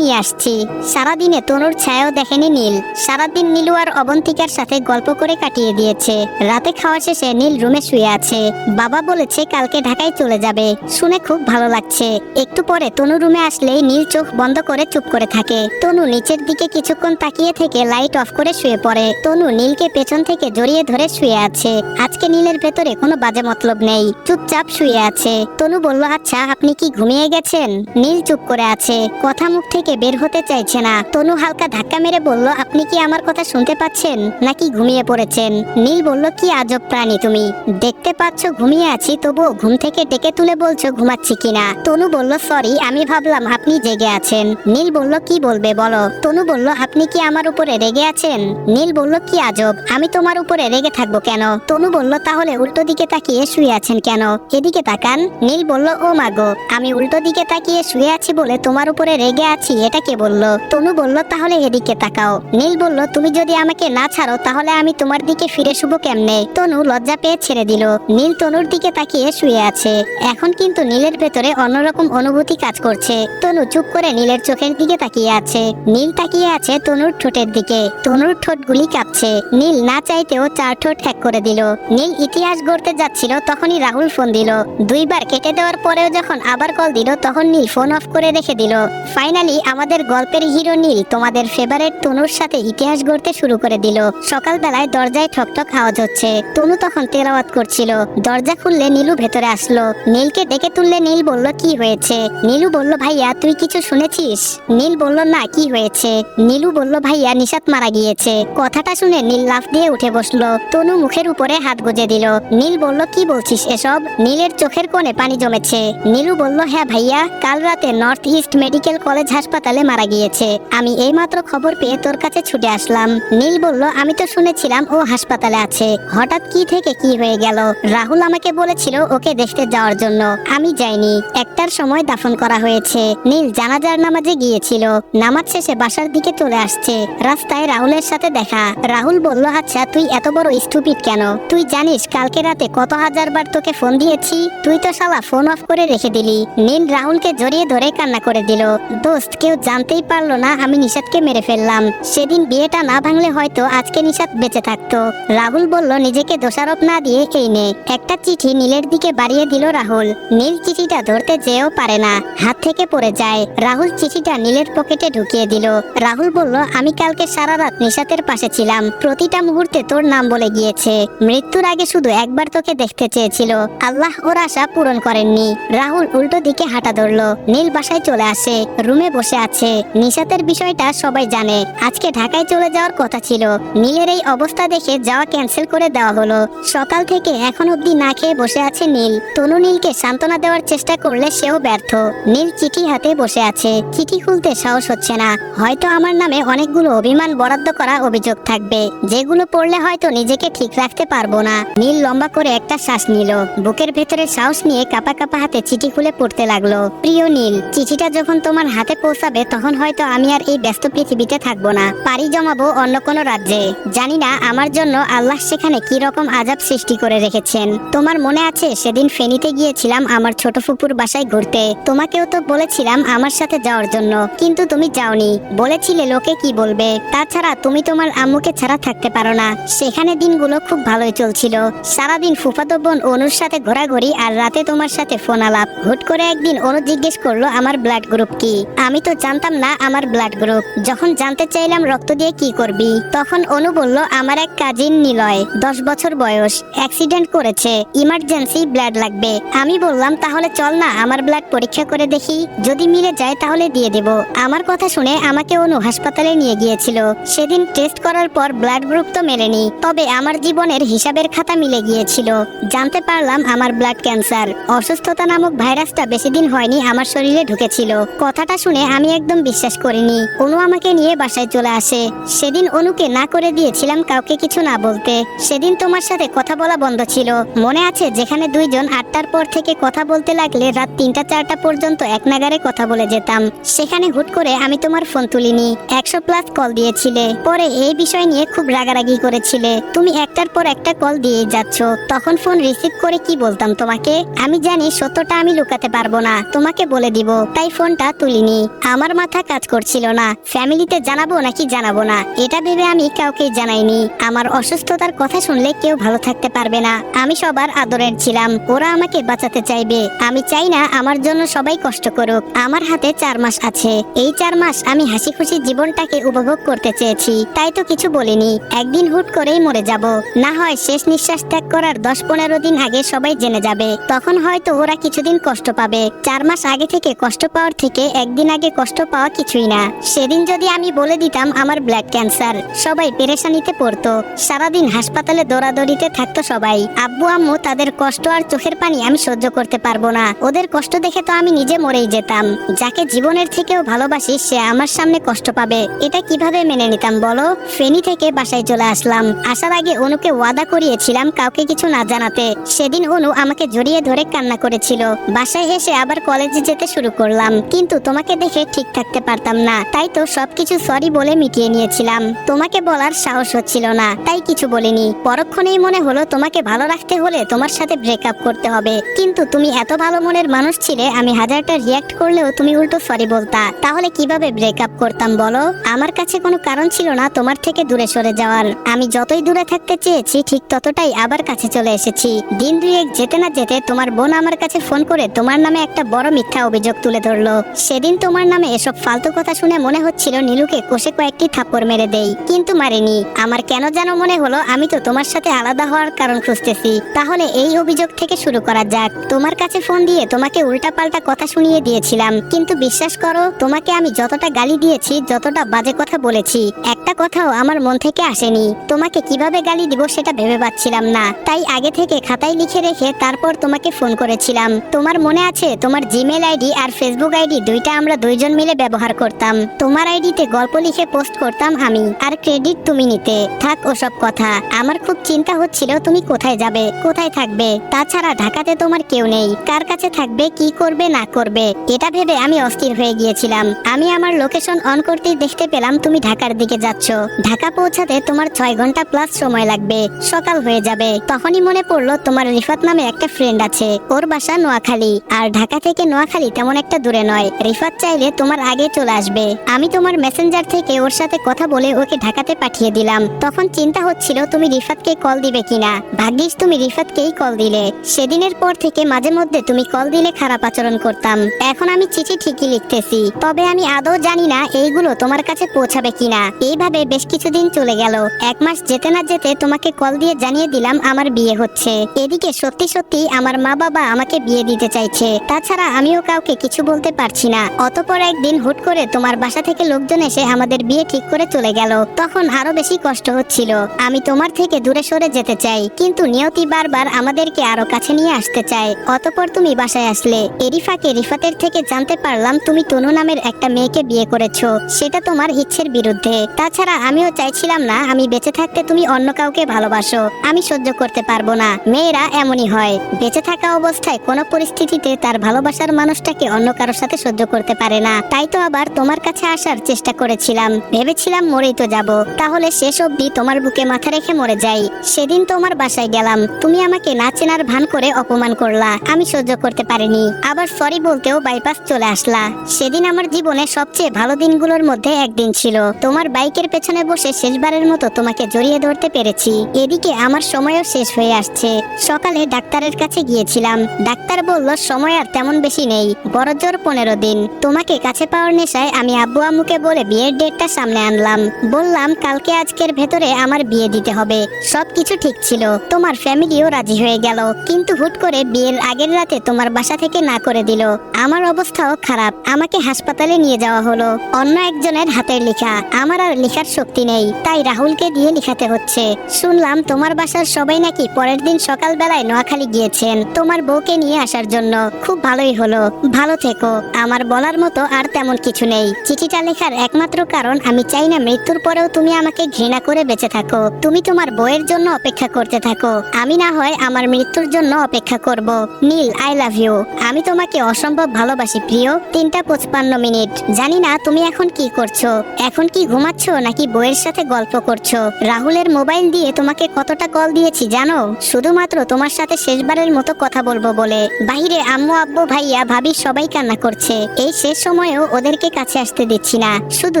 নিয়ে আসছি। সারাদিনে তনুর ছায়াও দেখেনি নীল। সারাদিন নীলু আর অবন্তিকার সাথে গল্প করে কাটিয়ে দিয়েছে। রাতে খাওয়া শেষে নীল রুমে শুয়ে আছে। বাবা বলেছে কালকে ঢাকায় চলে যাবে, শুনে খুব ভালো লাগছে। একটু পরে তনু রুমে আসলেই নীল চোখ বন্ধ করে চুপ করে থাকে। তনু নিচের দিকে কিছুক্ষণ তাকিয়ে থেকে লাইট অফ করে শুয়ে পড়ে। তনু নীলকে পেছন থেকে জড়িয়ে ধরে শুয়ে আছে। আজকে নীলের ভেতরে কোনো বাজে মতলব নেই, চুপচাপ শুয়ে আছে। তনু বলল, আচ্ছা আপনি কি ঘুমিয়ে গেছেন? নীল চুপ করে আছে, কথা মুখ থেকে বের হতে চাইছে না। তনু হালকা ধাক্কা মেরে বলল, আপনি কি আমার কথা শুনতে পাচ্ছেন নাকি ঘুমিয়ে পড়েছেন? নীল বলল, কি আজব প্রাণী তুমি, দেখতে পাচ্ছ ঘুমিয়ে আছি তবুও ঘুম থেকে ডেকে তুলে বলছো ঘুমাচ্ছি কিনা। তনু বলল, সরি, আমি ভাবলাম আপনি জেগে আছেন। নীল বলল, কি বলবে বলো। তনু বলল, আপনি কি আমার উপরে রেগে আছেন? নীল বলল, কি আজব, আমি তোমার উপরে রেগে থাকবো কেন? তনু বলল, তাহলে উল্টো দিকে তাকিয়ে শুয়ে আছেন কেন? এদিকে তাকান। নীল বলল, ও মাগো, আমি উল্টো দিকে তাকিয়ে শুয়ে আছি বলে তোমার উপরে রেগে আছি এটা কে বললো? তনু বলল, তাহলে এদিকে তাকাও। নীল বলল, তুমি যদি আমাকে না ছাড়ো তাহলে আমি তোমার দিকে ফিরে শুবো কেমনে? তনু লজ্জা পেয়ে ছেড়ে দিল। নীল তনুর দিকে তাকিয়ে শুয়ে আছে। এখন কিন্তু নীলের ভেতরে অন্যরকম অনুভূতি কাজ করছে। তনু চুপ করে নীলের চোখের দিকে তাকিয়ে আছে। নীল তাকিয়ে আছে তনুর ঠোঁটের দিকে। তনুর ঠোঁটগুলি কাঁপছে। নীল না চাইতেও 4 ঠোঁট এক করে দিল। নীল ইতিহাস গড়তে যাচ্ছিল তখনই রাহুল ফোন দিল। 2 বার কেটে দেওয়ার পরেও যখন আবার কল দিল তখন নীল ফোন অফ করে রেখে দিল। ফাইনালি আমাদের গল্পের হিরো নীল তোমাদের ফেভারিট তনুর সাথে ইতিহাস গড়তে শুরু করে দিল। সকালবেলায় দরজায় ঠকঠক আওয়াজ হচ্ছে। তনু তখন তেলাওয়াত করছিল। দরজা খুললে নীলু ভেতরে আসলো। নীলকে ডেকে তুললে নীল বলল, কি হয়েছে? নীলু বলল, ভাইয়া তুই কিছু শুনেছিস? নীল বলল, না, কি হয়েছে? নীলু বলল, ভাইয়া নিশাত মারা গিয়েছে। কথাটা শুনে নীল লাফ দিয়ে উঠে বসলো। তনু মুখের উপরে হাত গুজে দিল। নীল বলল, কি বলছিস এসব? নীলের চোখের কোণে পানি জমেছে। নীলু বলল, হ্যাঁ ভাইয়া, কাল রাতে নর্থ ইস্ট মেডিকেল কলেজ হাসপাতালে মারা গিয়েছে। আমি এইমাত্র খবর পেয়ে তোর কাছে ছুটে আসলাম। নীল বলল, আমি তো শুনেছিলাম ও হাসপাতালে আছে, হঠাৎ কি থেকে কি হয়ে গেল? রাহুল আমাকে বলেছিল ওকে দেখতে যাওয়ার জন্য, আমি যাইনি। 1টার সময় দাফন করা হয়েছে। নীল জানাজার নামাজে গিয়েছিল। নামাজ শেষে বাসার দিকে চলে আসছে। রাস্তায় রাহুলের সাথে দেখা। রাহুল বলল, আচ্ছা তুই এত বড় স্টুপিড কেন? তুই জানিস কালকে রাতে কত হাজার বার তোকে ফোন দিয়েছি? তুই তো শালা ফোন অফ করে রেখে দিলি। নীল রাহুলকে জড়িয়ে ধরে কান্না করে দিল। দোস্ত, কেউ জানতেই পারলো না আমি নিশাতকে মেরে ফেললাম। সেদিন বিয়েটা না ভাঙলে হয়তো আজকে নিশাত বেঁচে থাকতো। রাহুল বলল, নিজেকে দোষারোপ না দিয়ে এই নে। একটা চিঠি নীলের দিকে বাড়িয়ে দিল রাহুল। নীল চিঠিটা ধরতে যেও পারে না, হাত থেকে পড়ে যায়। রাহুল চিঠিটা নীলের পকেটে ঢুকিয়ে দিল। রাহুল বলল, আমি কালকে সারা রাত নিশাতের পাশে ছিলাম, প্রতিটা মুহূর্তে তোর নাম বলে গিয়েছে। মৃত্যুর আগে শুধু একবার তোকে দেখতে চেয়েছিল, আল্লাহ ওর আশা পূরণ করেননি। রাহুল উল্টো দিকে হাঁটা ধরলো। নীল বাসায় চলে আসে, রুমে বসে আছে। নিশাতের বিষয়টা সবাই জানে। আজকে ঢাকায় চলে যাওয়ার কথা ছিল। নীলের এই অবস্থা দেখে যাওয়া ক্যান্সেল করে দেওয়া হলো। সকাল থেকে এখন অবধি না খেয়ে বসে আছে নীল। তনু নীলকে সান্ত্বনা দেওয়ার চেষ্টা করলে সেও ব্যর্থ। নীল চিঠি হাতে বসে আছে। চিঠি খুলতে সাহস হচ্ছে না। হয়তো আমার নামে অনেকগুলো অভিমান বরাদ্দ করা অভিযোগ থাকবে, যেগুলো পড়লে হয়তো নিজেকে ঠিক রাখতে পারবো না। নীল লম্বা করে একটা শ্বাস নিল। বুকের ভেতরে সাহস নিয়ে কাপা কাপা হাতে চিঠি খুলে পড়তে লাগলো। প্রিয় নীল, চিঠিটা যখন তোমার হাতে পৌঁছাবে তখন হয়তো আমি আর এই ব্যস্ত পৃথিবীতে থাকবো না, পাড়ি জমাবো অন্য কোনো রাজ্যে। জানি না আমার জন্য আল্লাহ সেখানে কি রকম আযাব সৃষ্টি করে রেখেছেন। তোমার মনে আছে সেদিন ফেনীতে গিয়েছিলাম আমার ছোট ফুপুর বাসায় ঘুরতে? তোমাকেও তো বলেছিলাম আমার সাথে যাওয়ার জন্য, কিন্তু তুমি যাওনি। বলেছিলে লোকে কি বলবে। তাছাড়া তুমি তোমার আম্মুকে ছাড়া থাকতে পারো না। সেখানে দিনগুলো খুব ভালোই চলছিল। সারাদিন ফুফাতো বোন অনুর সাথে ঘোরাঘুরি আর রাতে তোমার সাথে ফোন আলাপ। হুট করে একদিন অনু জিজ্ঞেস করলো আমার ব্লাড গ্রুপ কি। আমি তো জানতাম না আমার ব্লাড গ্রুপ। যখন জানতে চাইলাম রক্ত দিয়ে কি করবি, তখন অনু বলল আমার এক কাজিন নিলয়, 10 বছর বয়স, অ্যাক্সিডেন্ট করেছে, ইমার্জেন্সি ব্লাড লাগবে। আমি বললাম তাহলে চল না আমার ব্লাড পরীক্ষা করে দেখি, যদি মিলে যায় তাহলে দিয়ে দেব। আমার কথা শুনে আমাকে অনু হাসপাতালে নিয়ে গিয়েছিল। সেদিন টেস্ট করার পর ব্লাড গ্রুপ তো মেলেনি, তবে আমার জীবনের হিসাবের খাতা মিলে গিয়েছিল। জানতে পারলাম আমার ব্লাড ক্যান্সার। অসুস্থতা নামক ভাইরাসটা বেশি দিন হয়নি আমার শরীরে ঢুকেছিল। কথাটা শুনে আমি একদম বিশ্বাস করিনি। অনু আমাকে নিয়ে বাসায় চলে আসে। সেদিন অনুকে না করে দিয়েছিলাম কাউকে কিছু না বলতে। সেদিন তোমার সাথে কথা বলা বন্ধ ছিল। মনে আছে যেখানে দুইজন 8টার পর থেকে কথা বলতে লাগলে রাত 3টা-4টা পর্যন্ত এক নাগারে কথা বলে যেতাম। সেখানে হুট করে আমি তোমার ফোন তুলিনি, 100+ কল দিয়েছিলে। পরে এই বিষয় নিয়ে খুব রাগারাগি করেছিলে। তুমি একটার পর একটা কল দিয়েই যাচ্ছ। তখন ফোন রিসিভ করে কি বলতাম তোমাকে? আমি জানি সত্যটা আমি লুকাতে পারবো না, তোমাকে বলে দিব, তাই ফোনটা তুলিনি। আমার মাথা কাজ করছিল না, ফ্যামিলিতে জানাবো নাকি জানাবো না এটা ভেবে আমি কাউকেই জানাইনি। আমার অসুস্থতার কথা শুনলে কেউ ভালো থাকতে পারবে না। আমি সবার আদরের ছিলাম, ওরা আমাকে বাঁচাতে চাইবে। আমি চাই না আমার জন্য সবাই কষ্ট করুক। আমার হাতে 4 মাস আছে, এই 4 মাস আমি হাসি খুশি জীবনটাকে উপভোগ করতে চেয়েছি, তাই তো কিছু বলিনি। একদিন হুট করেই মরে যাব, না হয় শেষ নিঃশ্বাস ত্যাগ করার 10-15 দিন আগে সবাই জেনে যাবে। তখন হয়তো ওরা কিছুদিন কষ্ট পাবে। 4 মাস আগে থেকে কষ্ট পাওয়ার থেকে একদিন আগে কষ্ট পাওয়া কিছুই না। সেদিন যদি আমি বলে দিতাম আমার ব্লাড ক্যান্সার, সবাই পেরেশানিতে পড়তো, সারাদিন হাসপাতালে দৌড়াদৌড়িতে থাকতো সবাই। আব্বু আম্মু তাদের কষ্ট আর চোখের পানি আমি সহ্য করতে পারবো না। ওদের কষ্ট দেখে তো আমি নিজে মরেই যেতাম। যাকে জীবনের থেকেও ভালোবাসি সে আমার সামনে কষ্ট পাবে, এটা কিভাবে মেনে নিতাম বলো? ফেনী থেকে বাসায় চলে আসলাম। আসার আগে অনুকে ওয়াদা করিয়েছিলাম কাউকে কিছু না জানাতে। সেদিন অনু আমাকে জড়িয়ে ধরে কান্না করেছিল। বাসায় এসে আবার কলেজে যেতে শুরু করলাম, কিন্তু তোমাকে দেখে ঠিক থাকতে পারতাম না, তাই তো সবকিছু সরি বলে মিটিয়ে নিয়েছিলাম। তোমাকে বলার সাহস হচ্ছিল না, তাই কিছু বলিনি। পরক্ষণেই মনে হলো তোমাকে ভালো রাখতে হলে তোমার সাথে ব্রেকআপ করতে হবে, কিন্তু তুমি এত ভালো মনের মানুষ ছিলে, আমি হাজারটা রিয়াক্ট করলেও তুমি উল্টো সরি বলতা। তাহলে কিভাবে ব্রেকআপ করতাম বলো? আমার কাছে কোনো কারণ ছিল না তোমার থেকে দূরে সরে যাওয়ার। আমি যতই দূরে থাকতে চেয়েছি ঠিক ততটাই আবার কাছে চলে এসেছি। দিন 2-1 যেতে না যেতে তোমার বোন আমার কাছে ফোন করে তোমার নামে একটা বড় মিথ্যা অভিযোগ তুলে ধরলো। সেদিন তোমার নামে এসব ফালতু কথা শুনে মনে হচ্ছিল নীলুকে কষে কয়েকটি থাপ্পড় মেরে দেই, কিন্তু মারিনি। আমার কেন যেন মনে হলো আমি তো তোমার সাথে আলাদা হওয়ার কারণ খুঁজতেছি। তাহলে এই অভিযোগ থেকে শুরু করা যাক। তোমার কাছে ফোন দিয়ে তোমাকে উল্টাপাল্টা কথা শুনিয়ে দিয়েছিলাম, কিন্তু বিশ্বাস করো তোমাকে আমি যতটা গালি দিয়েছি, যতটা বাজে কথা বলেছি, একটা কথাও আমার মন থেকে আসেনি। তোমাকে কিভাবে গালি দিব সেটা ভেবে পাচ্ছিলাম না, তাই আগে থেকে খাতায় লিখে রেখে তারপর তোমাকে ফোন করেছিলাম। তোমার মনে আছে তোমার জিমেল আইডি আর ফেসবুক আইডি দুইটা আমরা দুইজন মিলে ব্যবহার করতাম। তোমার আইডিতে গল্প লিখে পোস্ট করতাম আমি, আর ক্রেডিট তুমি নিতে। থাক ওসব কথা। আমার খুব চিন্তা হচ্ছিল তুমি কোথায় যাবে, কোথায় থাকবে। তাছাড়া ঢাকাতে তোমার কেউ নেই, কার কাছে থাকবে, কি করবে না করবে এটা ভেবে আমি অস্থির হয়ে গিয়েছিলাম। আমি আমার লোকেশন অন করতেই দেখতে পেলাম তুমি ঢাকার দিকে যাচ্ছ। ঢাকা পৌঁছাতে তোমার 6 ঘন্টা প্লাস সময় লাগবে, সকাল হয়ে যাবে। তখনই মনে পড়লো তোমার রিফাত নামে একটা ফ্রেন্ড আছে, ওর বাসা নোয়াখালী, আর ঢাকা থেকে নোয়াখালী তেমন একটা দূরে নয়। রিফাত চাইলে তোমার আগে চলে আসবে। আমি তোমার মেসেঞ্জার থেকে ওর সাথে কথা বলে ওকে ঢাকাতে পাঠিয়ে দিলাম। তখন চিন্তা হচ্ছিল তুমি রিফাতকে কল দিবে কিনা। ভাগ্যিস তুমি রিফাতকেই কল দিলে। সেদিনের পর থেকে মাঝে মধ্যে তুমি কল দিলে খারাপ আচরণ করতাম। এখন আমি চিঠি ঠিকই লিখতেছি, তবে আমি আদৌ জানি না এইগুলো তোমার কাছে পৌঁছাবে কিনা। এইভাবে বেশ কিছুদিন চলে গেল। 1 মাস যেতে না যেতে তোমাকে কল দিয়ে জানিয়ে দিলাম আমার বিয়ে হচ্ছে। এদিকে সত্যি সত্যি আমার মা বাবা আমাকে বিয়ে দিতে চাইছে। তাছাড়া আমিও কাউকে কিছু বলতে পারছি না। অতঃপর একদিন হুট করে তোমার বাসা থেকে লোকজন এসে আমাদের বিয়ে ঠিক করে চলে গেল। তখন আরো বেশি কষ্ট হচ্ছিল। আমি তোমার থেকে দূরে সরে যেতে চাই, কিন্তু নিয়তি বারবার আমাদেরকে আরো কাছে নিয়ে আসতে চায়। অতঃপর তুমি বাসায় আসলে। এরিফাকে রিফাতের থেকে জানতে পারলাম তুমি তনু নামের একটা মেয়েকে বিয়ে করেছো। সেটা তোমার ইচ্ছের বিরুদ্ধে। তাছাড়া আমিও চাইছিলাম না আমি বেঁচে থাকতে তুমি অন্য কাউকে ভালোবাসো। আমি সহ্য করতে পারবো না। মেয়েরা এমনই হয়, বেঁচে থাকা অবস্থায় কোনো পরিস্থিতিতে তার ভালোবাসার মানুষটাকে অন্য কারোর সাথে সহ্য করতে পারে না। তাই তো আবার তোমার কাছে আসার চেষ্টা করেছিলাম। ভেবেছিলাম মরেই তো যাব, তাহলে শেষ অবধি তোমার বুকে মাথা রেখে মরে যাই। সেদিন তোমার বাসায় গেলাম, তুমি আমাকে না চেনার ভান করে অপমান করলা। আমি সহ্য করতে পারিনি। আবার সরি বলতেও বাইপাস চলে আসলা। সেদিন আমার জীবনে সবচেয়ে ভালো দিনগুলোর মধ্যে একদিন ছিল। তোমার বাইকের পেছনে বসে শেষবারের মতো তোমাকে জড়িয়ে ধরতে পেরেছি। এদিকে আমার সময়ও শেষ হয়ে আসছে। সকালে ডাক্তারের কাছে গিয়েছিলাম। ডাক্তার বলল সময় আর তেমন বেশি নেই, বড়জোর 15 দিন। তোমাকে কাছে পাওয়ার নেশায় আমি আব্বু আম্মুকে বলে বিয়ের ডেটটা সামনে আনলাম। বললাম কালকে আজকের ভেতরে আমার বিয়ে দিতে হবে। সবকিছু ঠিক ছিল, তোমার ফ্যামিলিও রাজি হয়ে গেল, কিন্তু হুট করে বিয়ের আগের রাতে তোমার বাসা থেকে না করে দিল। আমার অবস্থাও খারাপ, আমাকে হাসপাতালে নিয়ে যাওয়া হলো। অন্য একজনের হাতের লেখা, আমার আর লেখার শক্তি নেই, তাই রাহুলকে দিয়ে লিখাতে হচ্ছে। শুনলাম তোমার বাসার সবাই নাকি পরের দিন সকালবেলায় নোয়াখালী গিয়েছেন তোমার বউকে নিয়ে আসার জন্য। খুব ভালোই হলো, ভালো থেকো। আমার বলার মতো আর তেমন কিছু নেই। চিঠিটা লেখার একমাত্র কারণ আমি চাই না মৃত্যুর পরেও তুমি আমাকে ঘৃণা করে বেঁচে থাকো। তুমি তোমার বউয়ের জন্য অপেক্ষা করতে থাকো, আমি না হয় আমার মৃত্যুর জন্য অপেক্ষা দেখা করব। নীল, আই লাভ ইউ। আমি তোমাকে অসম্ভব ভালোবাসি প্রিয়। 3:55 জানি না তুমি এখন কি করছো। এখন কি ঘুমাচ্ছ নাকি বইয়ের সাথে গল্প করছো? রাহুলের মোবাইল দিয়ে তোমাকে কতটা কল দিয়েছি জানো? শুধুমাত্র তোমার সাথে শেষবারের মতো কথা বলবো বলে। বাহিরে আম্মু, আব্বু, ভাইয়া, ভাবি সবাই কান্না করছে। এই শেষ সময়েও ওদেরকে কাছে আসতে দিচ্ছি না, শুধু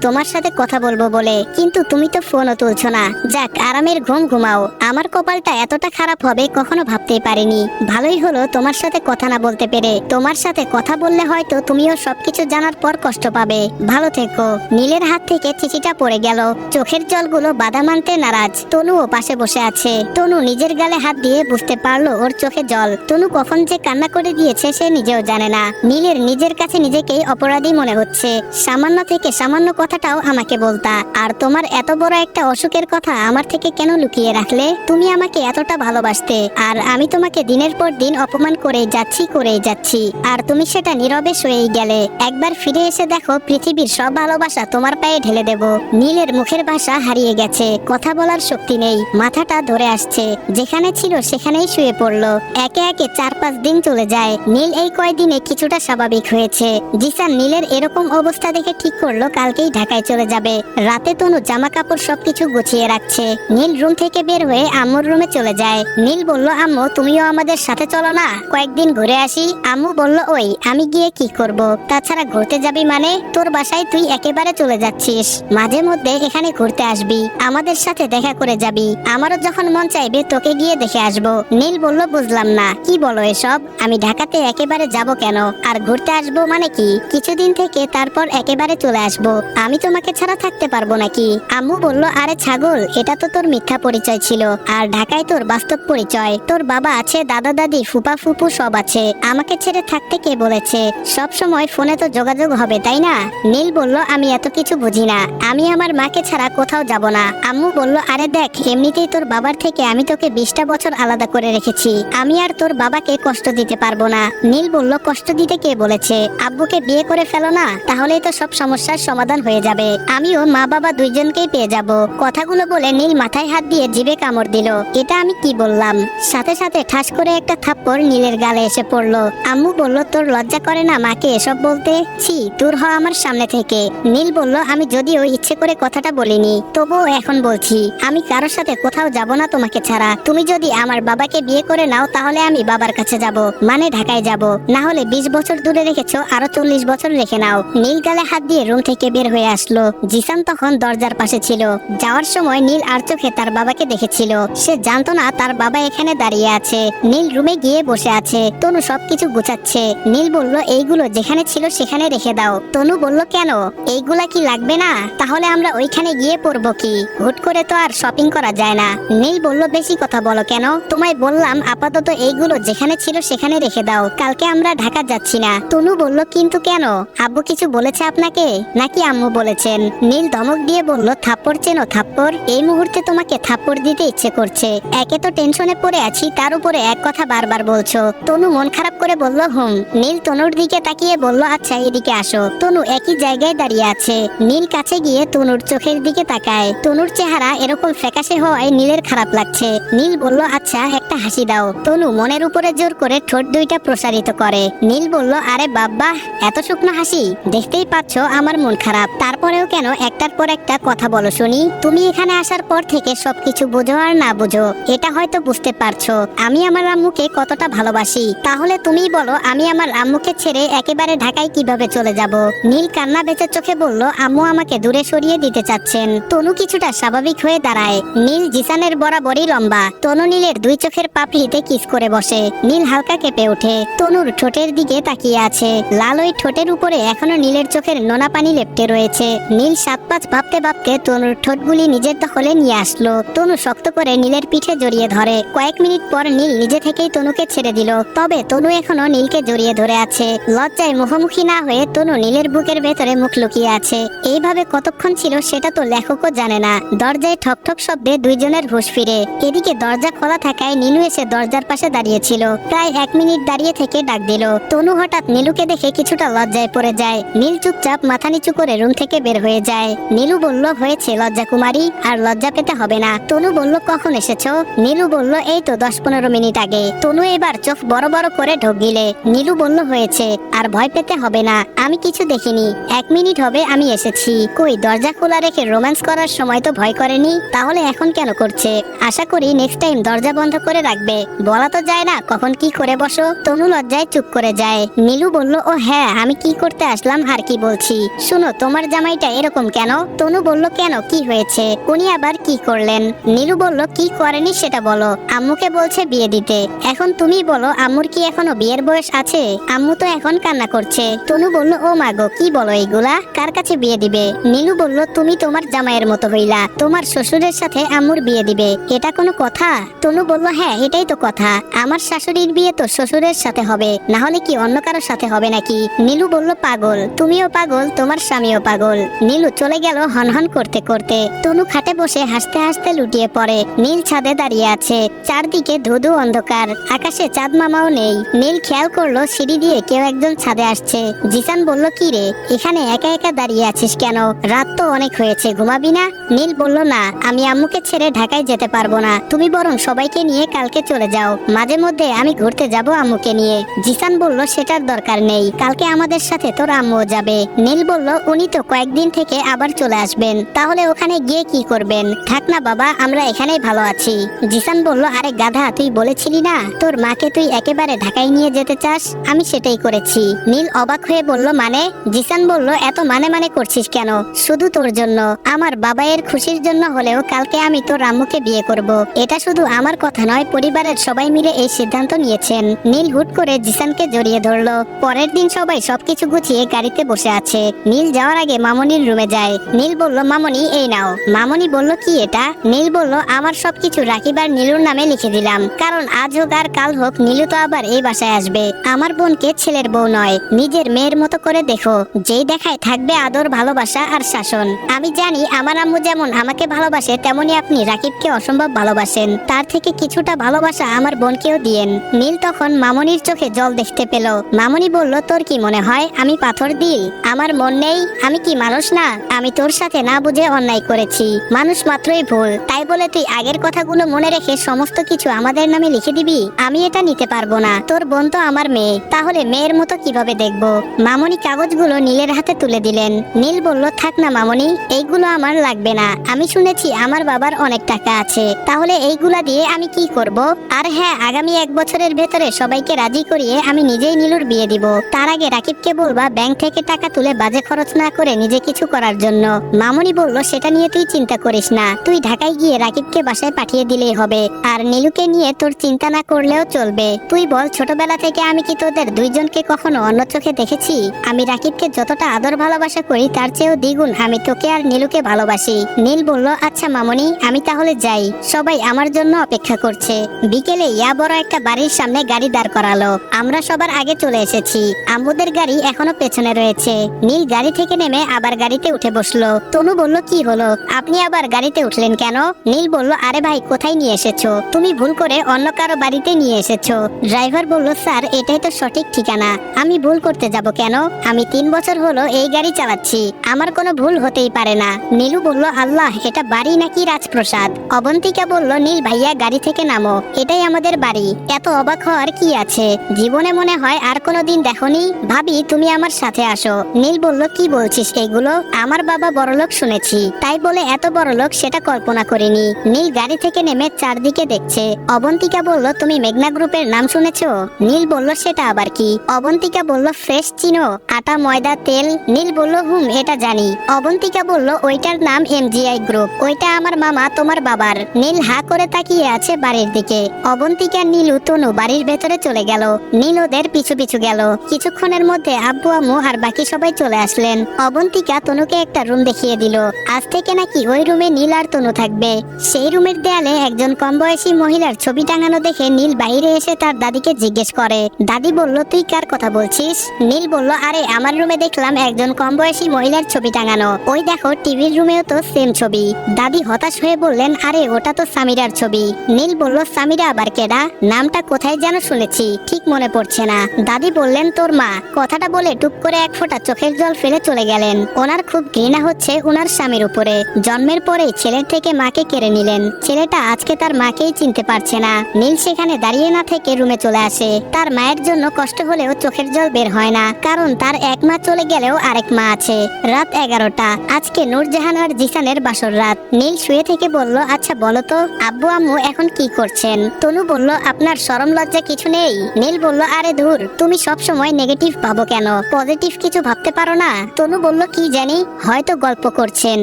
তোমার সাথে কথা বলবো বলে। কিন্তু তুমি তো ফোনও তুলছো না। যাক, আরামের ঘুম ঘুমাও। আমার কপালটা এতটা খারাপ হবে কখনো ভাবতেই পারিনি। ভালোই হলো তোমার সাথে কথা না বলতে পেরে। তোমার সাথে কথা বললে হয়তো তুমিও সবকিছু জানার পর কষ্ট পাবে। ভালো থেকো। নীলের হাত থেকে চিঠিটা পড়ে গেল। চোখের জলগুলো বাধা মানতে নারাজ। তনুও পাশে বসে আছে। তনু নিজের গালে হাত দিয়ে বুঝতে পারলো ওর চোখে জল। তনু কখন যে কান্না করে দিয়েছে সে নিজেও জানে না। নীলের নিজের কাছে নিজেকেই অপরাধী মনে হচ্ছে। সামান্য থেকে সামান্য কথাটাও আমাকে বলতা, আর তোমার এত বড় একটা অসুখের কথা আমার থেকে কেন লুকিয়ে রাখলে? তুমি আমাকে এতটা ভালোবাসতে, আর আমি তোমাকে দিনের পর দিন অপমান করেই যাচ্ছি, আর তুমি সেটা নীরবে সয়েই গেলে। একবার ফিরে এসে দেখো পৃথিবীর সব ভালোবাসা তোমার পায়ে ঢেলে দেব। নীলের মুখের ভাষা হারিয়ে গেছে, কথা বলার শক্তি নেই, মাথাটা ধরে আসছে। যেখানে ছিল সেখানেই শুয়ে পড়লো। একে একে 4-5 দিন চলে যায়। নীল এই কয়দিনে কিছুটা স্বাভাবিক হয়েছে। জিসান নীলের এরকম অবস্থা দেখে ঠিক করলো কালকেই ঢাকায় চলে যাবে। রাতে তনু জামা কাপড় সবকিছু গুছিয়ে রাখছে। নীল রুম থেকে বের হয়ে আম্মুর রুমে চলে যায়। নীল বলল, আম্মু তুমিও আমাদের সাথে চলো না, কয়েকদিন ঘুরে আসি। আম্মু বলল, ওই আমি গিয়ে কি করব? তাছাড়া ঘুরতে যাবি মানে? তোর বাসায় তুই একেবারে চলে যাচ্ছিস, মাঝে মধ্যে এখানে ঘুরতে আসবি, আমাদের সাথে দেখা করে যাবি। আমারও যখন মন চাইবে তোকে গিয়ে দেখে আসবো। নীল বলল, বুঝলাম না, কি বলো এসব? আমি ঢাকাতে একেবারে যাব কেন? আর ঘুরতে আসবো মানে কি? কিছুদিন থেকে তারপর একেবারে চলে আসবো। আমি তোমাকে ছাড়া থাকতে পারবো নাকি? আম্মু বলল, আরে ছাগল, এটা তো তোর মিথ্যা পরিচয় ছিল, আর ঢাকায় তোর বাস্তব পরিচয়। তোর বাবা আছে, দাদা দাদি, ফুপা ফুপু সব আছে। আমাকে ছেড়ে থাকতে কে বলেছে? সব সময় ফোনে তো যোগাযোগ হবে, তাই না? নীল বলল, আমি এত কিছু বুঝি না, আমি আমার মাকে ছাড়া কোথাও যাব না। আম্মু বলল, আরে দেখ, এমনিতেই তোর বাবার থেকে আমি তোকে 20টা বছর আলাদা করে রেখেছি। আমি আর তোর বাবাকে কষ্ট দিতে পারবো না। নীল বলল, কষ্ট দিতে কে বলেছে? আব্বুকে বিয়ে করে ফেলো না, তাহলেই তো সব সমস্যার সমাধান হয়ে যাবে। আমিও মা বাবা দুইজনকেই পেয়ে যাব। কথাগুলো বলে নীল মাথায় হাত দিয়ে জিভে কামড় দিল। এটা আমি কি বললাম? সাথে সাথে ঠাস করে একটা থাপ্পড় নীলের গালে এসে পড়লো। আম্মু বলল, তোর লজ্জা করে না মাকে এসব বলতে? ছি, দূর হ আমার সামনে থেকে। নীল বলল, আমি যদিও ইচ্ছে করে কথাটা বলিনি, তবুও এখন বলছি, আমি কারোর সাথে কোথাও যাব না তোমাকে ছাড়া। তুমি যদি আমার বাবাকে বিয়ে করে নাও তাহলে আমি বাবার কাছে যাব, মানে ঢাকায় যাব। না হলে 20 বছর দূরে রেখেছো, আরো 40 বছর রেখে নাও। নীল গালে হাত দিয়ে রুম থেকে বের হয়ে আসলো। জিসান তখন দরজার পাশে ছিল। যাওয়ার সময় নীল আর চোখে তার বাবাকে দেখেছিল। সে জানতো না তার বাবা এখানে দাঁড়িয়ে আছে। নীল রুমে গিয়ে বসে আছে। তনু সবকিছু গুছাচ্ছে। নীল বলল, এইগুলো যেখানে ছিল সেখানে রেখে দাও। তনু বলল, কেন? এইগুলা কি লাগবে না? তাহলে আমরা ওইখানে গিয়ে পড়বো কি? হুট করে তো আর শপিং করা যায় না। নীল বলল, বেশি কথা বলো কেন? তোমায় বললাম আপাতত এইগুলো যেখানে ছিল সেখানে রেখে দাও, কালকে আমরা ঢাকা যাচ্ছি না। তনু বলল, কিন্তু কেন? আব্বু কিছু বলেছে আপনাকে, নাকি আম্মু বলেছেন? নীল ধমক দিয়ে বলল, থাপ্পড় চেনো থাপ্পড়? এই মুহূর্তে তোমাকে থাপ্পড় দিতে ইচ্ছে করছে। একে তো টেনশনে পড়ে আছি, তার উপরে এক কথা বারবার বলছো। তনু মন খারাপ করে বলল, হুম। নীল তনুর দিকে তাকিয়ে বলল, আচ্ছা এদিকে আসো। তনু একই জায়গায় দাঁড়িয়ে আছে। নীল কাছে গিয়ে তনুর চোখের দিকে তাকায়। তনুর চেহারা এরকম ফ্যাকাশে হওয়ায় নীলের খারাপ লাগছে। নীল বলল, আচ্ছা একটা হাসি দাও। তনু মনের উপরে জোর করে ঠোঁট দুইটা প্রসারিত করে। নীল বলল, আরে বাবা, এত শুকনো হাসি? দেখতেই পাচ্ছ আমার মন খারাপ, তারপরেও কেন একটার পর একটা কথা বলো শুনি? তুমি এখানে আসার পর থেকে সবকিছু বোঝো আর না বোঝো, এটা হয়তো বুঝতে পারছো আমি আমার আম্মুকে কতটা ভালোবাসি। তাহলে তুমিই বলো, আমি আমার আম্মুকে ছেড়ে একেবারে ঢাকায় কিভাবে চলে যাব? নীল কান্না বেঁচে চোখে বলল, আম্মু আমাকে দূরে সরিয়ে দিতে চাচ্ছেন। তনু কিছুটা স্বাভাবিক হয়ে দাঁড়ায়। নীল জিসানের বরাবরই লম্বা। তনু নীলের দুই চোখের পাপড়িতে কিস করে বসে। নীল হালকা কেঁপে ওঠে। তনুর ঠোঁটের দিকে তাকিয়ে আছে। লাল ওই ঠোঁটের উপরে এখনো নীলের চোখের নোনা পানি লেপ্টে রয়েছে। নীল 7-5 ভাবতে ভাবতে তনুর ঠোঁটগুলি নিজের দখলে নিয়ে আসলো। তনু শক্ত করে নীলের পিঠে জড়িয়ে ধরে। কয়েক মিনিট পর নীল নিজে থেকেই তনুকে ছেড়ে দিল। তবে তনু এখনো নীলকে জড়িয়ে ধরে আছে। লজ্জায় মুখোমুখি না হয়ে তনু নীলের বুকের ভেতরে মুখ লুকিয়ে আছে। এইভাবে কতক্ষণ ছিল সেটা তো লেখকও জানে না। দরজায় ঠক ঠক শব্দে দুইজনের হুঁশ ফিরে। এদিকে দরজা খোলা থাকায় নীলু এসে দরজার পাশে দাঁড়িয়েছিল। প্রায় 1 মিনিট দাঁড়িয়ে থেকে ডাক দিল। তনু হঠাৎ নীলুকে দেখে কিছুটা লজ্জায় পড়ে যায়। নীল চুপচাপ মাথা নিচু করে রুম থেকে বের হয়ে যায়। নীলু বলল, হয়েছে লজ্জা কুমারী, আর লজ্জা পেতে হবে না। তনু বলল, কখন এসেছো? নীলু বলল, এই তো 10-15 মিনিট আগে। তনু এবার চোখ বড় বড় করে ঢোক গিলে। নীলু বলল হয়েছে, আর ভয় পেতে হবে না, আমি কিছু দেখিনি, 1 মিনিট হবে আমি এসেছি। কই দরজা খোলা রেখে রোম্যান্স করার সময় তো ভয় করেনি, তাহলে এখন কেন করছে? আশা করি নেক্সট টাইম দরজা বন্ধ করে রাখবে। বলা তো যায় না কখন কি করে বসো। তনু লজ্জায় চুপ করে যায়। নীলু বলল ও হ্যাঁ, আমি কি করতে আসলাম আর কি বলছি। শুনো, তোমার জামাইটা এরকম কেন? তনু বলল কেন, কি হয়েছে? উনি আবার কি করলেন? নীলু বলল কি করেনি সেটা বলো। আম্মুকে বলছে বিয়ে দিতে। এখন তুমি বলো, আম্মুর কি এখনো বিয়ের বয়স আছে? আম্মু তো এখন কান্না করছে। তনু বলল ও মা গো, কি বলো এইগুলা? কার কাছে বিয়ে দিবে? নীলু বলল তুমি তোমার জামাইয়ের মতো হইলা, তোমার শ্বশুরের সাথে আম্মুর বিয়ে দিবে, এটা কোনো কথা? তনু বলল হ্যাঁ এটাই তো কথা, আমার শাশুড়ির বিয়ে তো শ্বশুরের সাথে হবে, না হলে কি অন্য কারোর সাথে হবে নাকি? নীলু বলল পাগল, তুমিও পাগল, তোমার স্বামীও পাগল। নীলু চলে গেল হনহন করতে করতে। তনু খাটে বসে হাসতে হাসতে লুটিয়ে পড়ে। নীল ছাদে দাঁড়িয়ে আছে, চারদিকে ধুধু অন্ধকার, আকাশে চাঁদ মামাও নেই। নীল খেয়াল করলো সিঁড়ি দিয়ে কেউ একজন ছাদে আসছে। জিসান বলল কি রে, এখানে একা একা দাঁড়িয়ে আছিস কেন? রাত তো অনেক হয়েছে, ঘুমাবি না? নীল বলল না, আমি আম্মুকে ছেড়ে ঢাকায় যেতে পারবো না, তুমি বরং সবাইকে নিয়ে কালকে চলে যাও, মাঝে মধ্যে আমি ঘুরতে যাব আম্মুকে নিয়ে। জিসান বলল সেটার দরকার নেই, কালকে আমাদের সাথে তোর আম্মুও যাবে। নীল বলল উনি তো কয়েকদিন থেকে আবার চলে আসবেন, তাহলে ওখানে গিয়ে কি করবেন? থাক না বাবা, আমরা এখানেই ভালো আছি। জিসান বলল আরে গাধা, তুই বলেছিলি না তোর মাকে তুই একেবারে ঢাকায় নিয়ে যেতে চাস, আমি সেটাই করেছি। নীল অবাক হয়ে বলল মানে? জিসান বলল এত মানে মানে করছিস কেন? শুধু তোর জন্য, আমার বাবাইয়ের খুশির জন্য হলেও কালকে আমি তোর আম্মুকে বিয়ে করব। এটা শুধু আমার কথা নয়, পরিবারের সবাই মিলে এই সিদ্ধান্ত নিয়েছেন। নীল হুট করে জিসানকে জড়িয়ে ধরলো। পরের দিন সবাই সবকিছু গুছিয়ে গাড়িতে বসে আছে। নীল যাওয়ার আগে মামনির রুমে যায়। নীল বলল মামনি এই নাও। মামনি বলল কি এটা? নীল বলল আমার সবকিছু রাকিব আর নীলুর নামে লিখে দিলাম, কারণ আজ হোক আর কাল হোক নীলু তো আবার এই বাসায় আসবে। আমার বোনকে ছেলের বউ নয়, নিজের মেয়ের মতো করে দেখো, যেই দেখায় থাকবে আদর, ভালোবাসা আর শাসন। আমি জানি আমার আম্মু যেমন আমাকে ভালোবাসে, তেমনি আপনি রাকিবকে অসম্ভব ভালোবাসেন, তার থেকে কিছুটা ভালোবাসা আমার বোনকেও দিয়েন। নীল তখন মামনির চোখে জল দেখতে পেল। মামনি বলল তোর কি মনে হয় আমি পাথর দিল? আমার মন নেই? আমি কি মানুষ না? আমি তোর সাথে না বুঝে অন্যায় করেছি, মানুষ মাত্রই ভুল, তাই বলে তুই আগের কথাগুলো মনে রেখে সমস্ত কিছু আমাদের নামে লিখে দিবি? আমি এটা নিতে পারবো না, তোর বোন তো আমার মেয়ে, তাহলে মেয়ের মতো কিভাবে দেখবো? মামনি কাগজগুলো নীলের হাতে তুলে দিলেন। নীল বলল থাক না মামনি, এইগুলো আমার লাগবে না, আমি শুনেছি আমার বাবার অনেক টাকা আছে, তাহলে এইগুলা দিয়ে আমি কি করব? আর হ্যাঁ, আগামী 1 বছরের ভেতরে সবাইকে রাজি করিয়ে আমি নিজেই নীলুর বিয়ে দিব। তার আগে রাকিবকে বলবা ব্যাংক থেকে টাকা তুলে বাজে খরচ না করে নিজে কিছু করার জন্য। মামনি বলল সেটা নিয়ে তুই চিন্তা করিস না, তুই ঢাকায় গিয়ে রাকিবকে বাসায় পাঠিয়ে দিলেই হবে, আর নীলুকে নিয়ে তোর চিন্তা না করলেও চলবে। তুই বল, ছোটবেলা থেকে আমি কি তোদের দুইজনকে কখনো অন্য চোখে দেখেছি? আমি রাকিবকে যতটা আদর ভালোবাসা করি তার চেয়েও দ্বিগুণ আমি তোকে আর নীলুকে ভালোবাসি। নীল বলল আচ্ছা মামনি, আমি তাহলে যাই, সবাই আমার জন্য অপেক্ষা করছে। বিকেলে ইয়া বড় একটা বাড়ির সামনে গাড়ি দাঁড় করালো। আমরা সবার আগে চলে এসেছি, আম্মুদের গাড়ি এখনো পেছনে রয়েছে। নীল গাড়ি থেকে নেমে আবার গাড়িতে উঠে বসলো। তনু বলল কি হলো, আপনি আবার গাড়িতে উঠলেন কেন? নীল বলল আরে ভাই, কোথায় নিয়ে এসেছো? তুমি ভুল করে অন্য কারো বাড়িতে নিয়ে এসেছো। ড্রাইভার বলল স্যার, এটাই তো সঠিক ঠিকানা, আমি ভুল করতে যাব কেন? আমি 3 বছর হলো এই গাড়ি চালাচ্ছি, আমার কোনো ভুল হতেই পারে না। নীলু বলল আল্লাহ, এটা বাড়ি নাকি রাজপ্রাসাদ? অবন্তিকা বলল নীল ভাইয়া গাড়ি থেকে নামো, এটাই আমাদের বাড়ি, এত অবাক হওয়ার কি আছে? জীবনে মনে হয় আর কোনোদিন দেখোনি? ভাবি তুমি আমার সাথে আসো। নীল বলল কি বলছিস এগুলো? আমার বাবা বড়লোক শুনেছি, তাই বলে এত বড়লোক সেটা কল্পনা করিনি। নীল গাড়ি থেকে নেমে চারদিকে দেখছে। অবন্তিকা বলল তুমি মেঘনা গ্রুপের নাম শুনেছো? নীল বলল সেটা আবার কি? অবন্তিকা বলল ফ্রেশ চিনো, আটা ময়দা তেল? নীল বলল হুম, এটা জানি। অবন্তিকা বলল ওইটার নাম MGI গ্রুপ, ওইটা আমার মামা তোমার বাবার। নীল হা করে তাকিয়ে আছে বাড়ির দিকে। অবন্তিকা, নীলু, তনু বাড়ির ভেতরে চলে গেল। নীল ওদের পিছু পিছু গেল। কিছুক্ষণের মধ্যে আব্বু আম্মু আর বাকি সবাই চলে আসলেন। অবন্তিকা তনুকে একটা রুম দেখিয়ে দিল। আজ থেকে নাকি ওই রুমে নীল আর তনু থাকবে। সেই রুমের দেয়ালে একজন কম বয়সী মহিলার ছবি টাঙানো দেখে নীল বাইরে এসে তার দাদিকে জিজ্ঞেস করে। দাদি বলল তুই কার কথা বলছিস? নীল বলল আরে আমার রুমে দেখলাম একজন কম বয়সী মহিলার ছবি টাঙানো, ওই দেখো টিভির রুমেও তো সেম ছবি। দাদি হতাশ হয়ে বললেন আরে ওটা তো সামিরার ছবি। নীল বলল সামিরা আবার কেডা? নামটা কোথায় যেন শুনেছি, ঠিক মনে পড়ছে না। দাদি বললেন তোর মা। কথাটা বলে টুপ করে এক ফোঁটা চোখের জল ফেলে চলে গেলেন। ওনার খুব ঘৃণা হচ্ছে ওনার স্বামীর উপরে। জন্মের পরেই ছেলের থেকে মাকে কেড়ে নিলেন। ছেলেটা আজকে তার মাকেই চিনতে পারছে না। নীল সেখানে সেখানে দাঁড়িয়ে না থেকে রুমে চলে আসে। তার মায়ের জন্য কষ্ট হলেও চোখের জল বের হয় না, কারণ তার এক মা চলে গেলেও আরেক মা আছে। রাত 11টা। আজকে নূরজাহান আর জিসানের বাসর রাত। নীল শুয়ে থেকে বলল, আচ্ছা বলো তো আব্বু আম্মু এখন কি করছেন? তনু বলল, আপনার শরম লজ্জা কিছু নেই? নীল বলল, আরে ধুর, তুমি সব সময় নেগেটিভ ভাবো কেন? পজিটিভ কিছু ভাবতে পারো না? তনু বলল, কি জানি, হয়তো গল্প করছেন,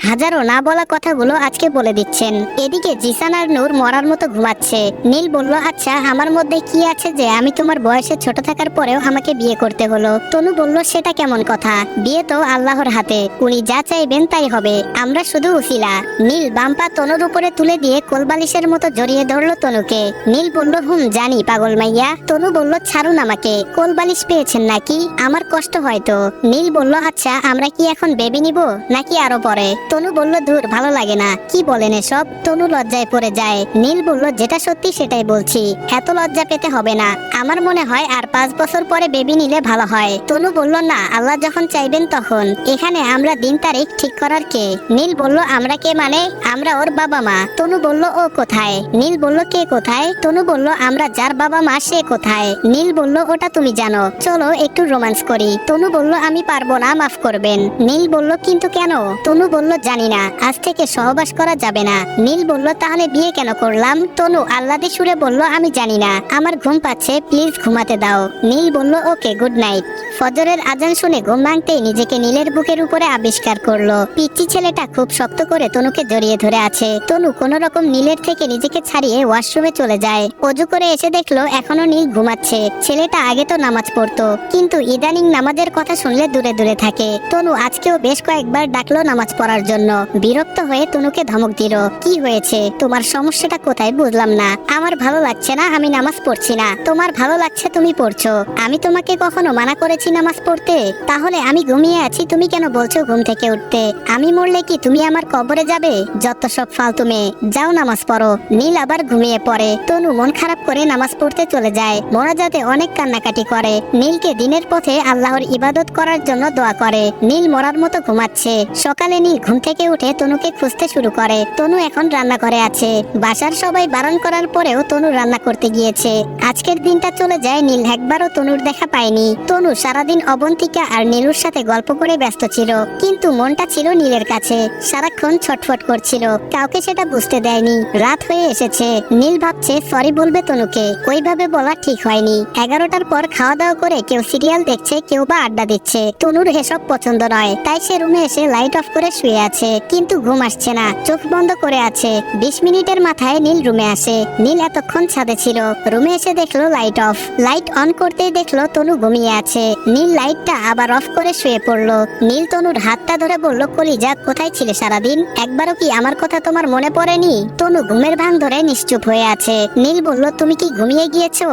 হাজারো না বলা কথাগুলো আজকে বলে দিচ্ছেন। এদিকে জিসান আর নূর মরার মতো ঘুমাচ্ছে। নীল বলল, আচ্ছা আমার মধ্যে কি আছে যে আমি তোমার বয়সে ছোট থাকার পরেও আমাকে বিয়ে করতে হলো? তনু বলল, সেটা কেমন কথা? বিয়ে তো আল্লাহর হাতে, উনি যা চাইবেন তাই হবে, আমরা শুধু উসিলা। নীল বাম্পা তনুর উপরে তুলে দিয়ে কোলবালিশের মতো জড়িয়ে ধরলো তনুকে। নীল বলল, জানি পাগল মাইয়া। তনু বলল, ছাড়ুন আমাকে, কোলবালিশ পেয়েছেন নাকি? আমার কষ্ট হয়তো। নীল বলল, আচ্ছা আমরা কি এখন বেবি নিব নাকি আরো পরে? তনু বলল, ধুর, ভালো লাগে না, কি বলেন এসব? তনু লজ্জায় পড়ে যায়। নীল বলল, যেটা সত্যি সেটাই বলছি, এত লজ্জা পেতে হবে না, আমার মনে হয় আর 5 বছর পরে বেবি নিলে ভালো হয়। তনু বলল, না, আল্লাহ যখন চাইবেন তখন, এখানে আমরা দিন তারিখ ঠিক করার কে? নীল বলল, আমরা কে মানে? আমরা ওর বাবা মা। তনু বলল, ও কোথায়? নীল বলল, কে কোথায়? তনু বলল, আমরা যার বাবা মা সে কোথায়? নীল বলল, ওটা তুমি জানো, চলো একটু রোমান্স করি। তনু বলল, আমি পারবো না, মাফ করবেন। নীল বলল, কিন্তু কেন? তনু বলল, জানি না, আজ থেকে সহবাস করা যাবে না। নীল বলল, তাহলে বিয়ে কেন করলাম? তনু আহ্লাদে সুরে বলল, আমি জানি না, আমার ঘুম পাচ্ছে, প্লিজ ঘুমাতে দাও। নীল বলল, ওকে, গুড নাইট। ফজরের আজান শুনে ঘুম ভাঙতেই নিজেকে নীলের বুকের উপরে আবিষ্কার করলো। পিচ্চি ছেলেটা খুব শক্ত করে তনুকে জড়িয়ে ধরে আছে। তনু কোনো রকম নীলের থেকে নিজেকে ছাড়িয়ে ওয়াশরুমে চলে যায়। অজু করে এসে দেখলো এখনো নীল ঘুমাচ্ছে। ছেলেটা আগে তো নামাজ পড়তো, কিন্তু ইদানিং নামাজের কথা শুনলে দূরে দূরে থাকে। তনু আজকেও বেশ কয়েকবার ডাকলো নামাজ পড়ার জন্য। বিরক্ত হয়ে তনুকে ধমক দিল, কি হয়েছে, তোমার সমস্যাটা কোথায় বুঝলাম না? আমার ভালো লাগছে না, আমি নামাজ পড়ছি না। তোমার ভালো লাগছে, তুমি পড়ছো, আমি তোমাকে কখনো মানা করেছি নামাজ পড়তে? তাহলে আমি ঘুমিয়ে আছি, তুমি কেন বলছো ঘুম থেকে উঠতে? আমি মরলে কি তুমি আমার কবরে যাবে? যত সব ফালতু মেয়ে, যাও নামাজ পড়ো। নীল আবার ঘুমিয়ে পড়ে। তনু মন খারাপ করে নামাজ পড়তে চলে যায়। মোনাজাতে অনেক কান্নাকাটি করে। নীলকে দিনের পথে আল্লাহর ইবাদত করার জন্য দোয়া করে। নীল মরার মতো ঘুমাচ্ছে। সকালে নীল ঘুম থেকে উঠে তনুকে খুঁজতে শুরু করে। তনু এখন রান্নাঘরে আছে। বাসার সবাই বারণ করার পরেও তনু রান্না করতে গিয়েছে। আজকের দিনটা চলে যায়, নীল একবারও তনুর দেখা পায়নি। তনু সারাদিন অবন্তিকা আর নীলুর সাথে গল্প করে ব্যস্ত ছিল, কিন্তু মনটা ছিল নীলের কাছে। সারাক্ষণ ছটফট করছিল, কাউকে সেটা বুঝতে দেয়নি। রাত হয়ে এসেছে। নীল ভাবছে সরি বলবে তনুকে, ওইভাবে বলা ঠিক হয়নি। 11টার পর খাওয়া দাওয়া করে কেউ সিরিয়াল দেখছে, কেউ বা আড্ডা দিচ্ছে। তনুর এসব পছন্দ নয়, তাই সে রুমে এসে লাইট অফ করে শুয়ে আছে, কিন্তু ঘুম আসছে না, চোখ বন্ধ করে আছে। 20 মিনিটের মাথায় নীল রুমে আসে। নীল এতক্ষণ ছাদে ছিল, রুমে এসে দেখলো লাইট অফ। লাইট অন করতেই দেখলো তনু ঘুমিয়ে আছে। নীল লাইটটা আবার অফ করে শুয়ে পড়লো। নীল তনুর হাতটা ধরে বলল, কলিজা, কোথায় ছিলে সারাদিন? একবারও কি আমার কথা তোমার মনে পড়েনি? তনু ঘুমের ভান ধরে নিশ্চুপ হয়ে আছে। নীল বলল, তুমি কি ঘুমিয়ে গিয়েছো?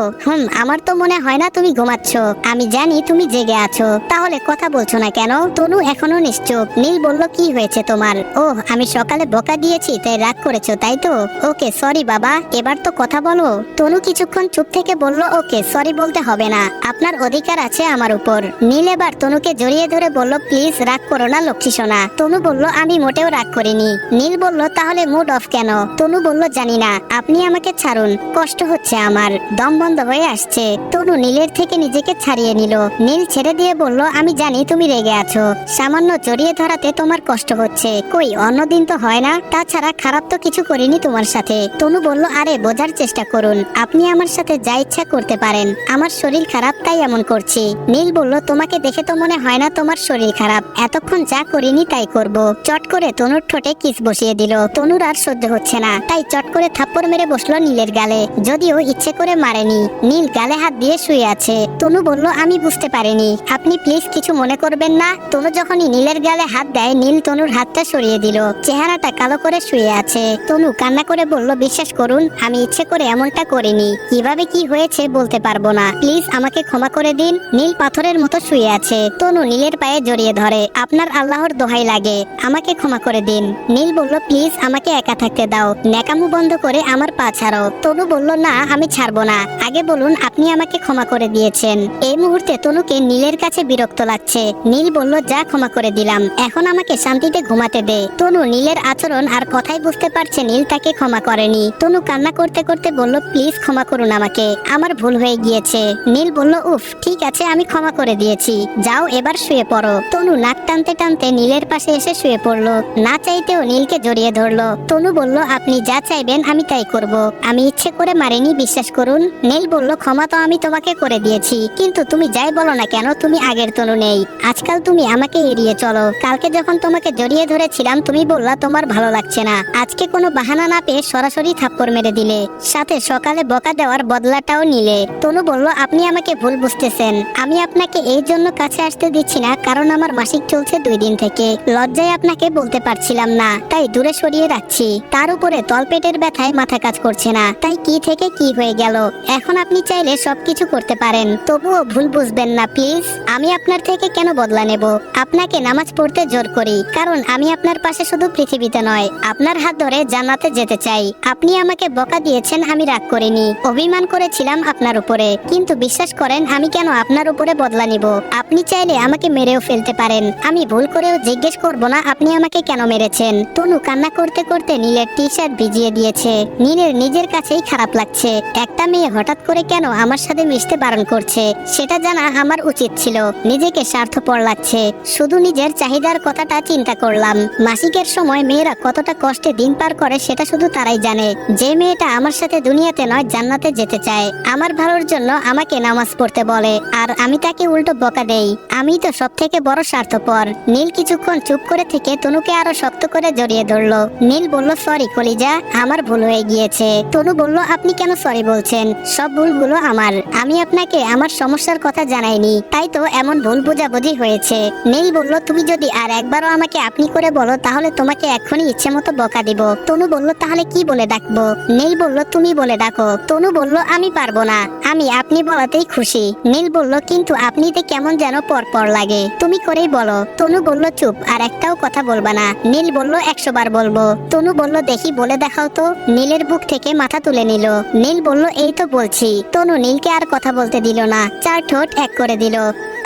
আমার তো মনে হয় না তুমি ঘুমাচ্ছ, আমি জানি তুমি জেগে আছো, তাহলে কথা বলছো না কেন? তনু এখনো নিশ্চুপ। নীল বলল, কি হয়েছে তোমার? ওহ, আমি সকালে বকা দিয়েছি তাই রাগ করেছো, তাই তো? ওকে, সরি বাবা, এবার তো কথা বলো। তনু কিছুক্ষণ চুপ থেকে বলল, ওকে, সরি বলতে হবে না, আপনার অধিকার আছে আমার উপর। নীল এবার তনুকে জড়িয়ে ধরে বলল, প্লিজ রাগ করো না লক্ষ্মী সোনা। তনু বলল, আমি মোটেও রাগ করিনি। নীল বলল, তাহলে মুড অফ কেন? তনু বলল, জানি না, আপনি আমাকে ছাড়ুন, কষ্ট হচ্ছে আমার, দম বন্ধ হয়ে আসছে। তনু নীলের থেকে নিজেকে ছাড়িয়ে নিল। নীল ছেড়ে দিয়ে বলল, আমি জানি তুমি রেগে আছো, সামান্য জড়িয়ে ধরাতে তোমার কষ্ট হচ্ছে, কই অন্যদিন তো হয় না? তাছাড়া খারাপ তো কিছু করিনি তোমার সাথে। তনু বলল, আরে বোঝার চেষ্টা করুন, আপনি আমার সাথে যা ইচ্ছা করতে পারেন, আমার শরীর খারাপ তাই এমন করছি। নীল বলল, তোমাকে দেখে তো মনে হয় না তোমার শরীর খারাপ, এতক্ষণ যা করিনি তাই করব। চট করে তনুর ঠোঁটে কিস বসিয়ে দিল। তনুর আর সহ্য হচ্ছে না, তাই চট করে থাপ্পড় মেরে বসলো নীলের গালে, যদিও ইচ্ছে করে মারেনি। নীল গালে হাত দিয়ে শুয়ে আছে। তনু বলল, আমি বুঝতে পারিনি, আপনি প্লিজ কিছু মনে করবেন না। তনু যখনই নীলের গালে হাত দেয়, নীল তনুর হাতটা সরিয়ে দিল। চেহারাটা কালো করে শুয়ে আছে। তনু কান্না করে বলল, বিশ্বাস করুন, আমি ইচ্ছে করে এমনটা করিনি, কিভাবে কি হয়েছে বলতে পারবো না, প্লিজ আমাকে ক্ষমা করে দিন। নীল পাথরের মতো শুয়ে আছে। তনু নীলের পায়ে জড়িয়ে ধরে, আপনার আল্লাহর দোহাই লাগে, আমাকে ক্ষমা করে দিন। নীল বলল, প্লিজ আমাকে একা থাকতে দাও, ন্যাকামু বন্ধ করে আমার পা ছাড়ো। তনু বলল, না, আমি ছাড়বো না, আগে বলুন আপনি আমাকে ক্ষমা করে দিয়েছেন। এই মুহূর্তে তনুকে নীলের কাছে বিরক্ত লাগছে। নীল বলল, যা, ক্ষমা করে দিলাম, এখন আমাকে শান্তিতে ঘুমাতে দে। তনু নীলের আচরণ আর কথাই বুঝতে পারছে নীল তাকে ক্ষমা করেনি। তনু কান্না করতে করতে বলল, প্লিজ ক্ষমা করুন আমাকে, আমার ভুল হয়ে গিয়েছে। নীল বলল, উফ ঠিক আছে, আমি ক্ষমা করে দিয়েছি, যাও এবার শুয়ে পড়ো। তনু নাক টানতে টানতে নীলের পাশে এসে শুয়ে পড়লো। না চাইতেও নীলকে জড়িয়ে ধরলো। তনু বলল, আপনি যা চাইবেন আমি তাই করব, আমি ইচ্ছে করে মারিনি, বিশ্বাস করুন। নীল বলল, ক্ষমা তো আমি তোমাকে করে দিয়েছি, কিন্তু তুমি যাই বলো না কেন তুমি আগের তনু নেই। আজকাল তুমি আমাকে এড়িয়ে চলো। কালকে যখন তোমাকে জড়িয়ে ধরেছিলাম তুমি বললা তোমার ভালো লাগছে না, আজকে কোনো বাহানা না পেয়ে সরাসরি থাপ্পড় মেরে দিলে, সাথে সকালে বকা দেওয়ার বদলাটাও নিলে। তনু বলল, আপনি আমাকে ভুল বুঝতেছেন, আমি আপনাকে এই জন্য কাছে আসতে দিচ্ছি না কারণ আমার মাসিক চলছে 2 দিন থেকে, লজ্জায় আপনাকে বলতে পারছিলাম না, তাই দূরে সরিয়ে রাখছি। তার উপরে তলপেটের ব্যথায় মাথা কাজ করছে না, তাই কি থেকে কি হয়ে গেল। এখন আপনি চাইলে সবকিছু করতে পারেন, তবুও ভুল বুঝবেন না প্লিজ। আমি আপনার থেকে কেন বদলা নেব? আপনাকে নামাজ পড়তে জোর করি কারণ আমি আপনার পাশে শুধু পৃথিবীতে নয়, আপনার হাত ধরে জান্নাতে যেতে চাই। আপনি আমাকে বকা দিয়েছেন, আমি রাগ করিনি, অভিমান করেছিলাম আপনার উপরে, কিন্তু বিশ্বাস করেন আমি কেন আপনার উপরে বদলা নিব। আপনি চাইলে আমাকে মেরেও ফেলতে পারেন, আমি ভুল করেও জিজ্ঞেস করব না আপনি আমাকে কেন মেরেছেন। তনু কান্না করতে করতে নীলের টি শার্ট ভিজিয়ে দিয়েছে। নীলের নিজের কাছেই খারাপ লাগছে, একটা মেয়ে হঠাৎ করে কেন আমার সাথে মিশতে বারণ করছে সেটা জানা আমার উচিত ছিল। নিজেকে স্বার্থপর লাগছে, শুধু নিজের চাহিদার কথাটা চিন্তা করলাম। মাসিকের সময় মেয়েরা কতটা কষ্টে দিন পার করে সেটা শুধু তারাই জানে। যে মেয়েটা আমার সাথে দুনিয়াতে নয় জান্নাতে যেতে চায়, আমার ভালোর জন্য আমাকে নামাজ পড়তে বলে, আর আমি তাকে উল্টো বকা দেই, আমি তো সব থেকে বড় স্বার্থপর। নীল কিছুক্ষণ চুপ করে থেকে তনুকে আরো শক্ত করে জড়িয়ে ধরলো। নীল বলল, সরি কলিজা, আমার ভুল হয়ে গিয়েছে। তনু বলল, আপনি কেন সরি বলছেন? সব ভুলগুলো আমার, আমি আপনাকে আমার সমস্যার কথা জানাইনি, তাই তো এমন ভুল বোঝাবুঝি হয়েছে। নীল বলল, তুমি যদি আর একবারও আমাকে আপনি করে বলো তাহলে তোমাকে এক্ষুনি ইচ্ছে মতো বকা দিব। তনু বলল, তাহলে কি বলে ডাকবো? নীল বলল, তুমি বলে ডাকো। তনু বলল, আমি পারবো না, আমি আপনি বলাতেই খুশি। নীল বলল, কিন্তু আপনিতে কেমন যেন পর লাগে, তুমি করেই বলো। তনু বলল, চুপ, আর একটাও কথা বলবা না। নীল বলল, 100 বার বলবো। তনু বলল, দেখি বলে দেখাও তো। নীলের বুক থেকে মাথা তুলে নিল। নীল বলল, এই তো বলছি। তনু নীলকে আর কথা বলতে দিল না, 4 ঠোঁট এক করে দিল।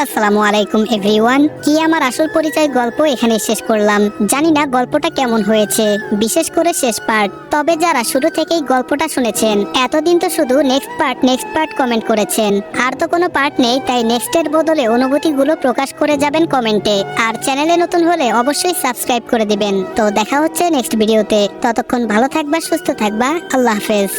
আসসালামু আলাইকুম এভরিওয়ান, কি আমার আসল পরিচয় গল্প এখানে শেষ করলাম। জানি না গল্পটা কেমন হয়েছে, বিশেষ করে শেষ পার্ট। তবে যারা শুরু থেকেই গল্পটা শুনেছেন এতদিন তো শুধু নেক্সট পার্ট কমেন্ট করেছেন, আর তো কোনো পার্ট নেই, তাই নেক্সটের বদলে অনুভূতিগুলো প্রকাশ করে যাবেন কমেন্টে। আর চ্যানেলে নতুন হলে অবশ্যই সাবস্ক্রাইব করে দিবেন। তো দেখা হচ্ছে নেক্সট ভিডিওতে, ততক্ষণ ভালো থাকবা, সুস্থ থাকবা, আল্লাহ হাফেজ।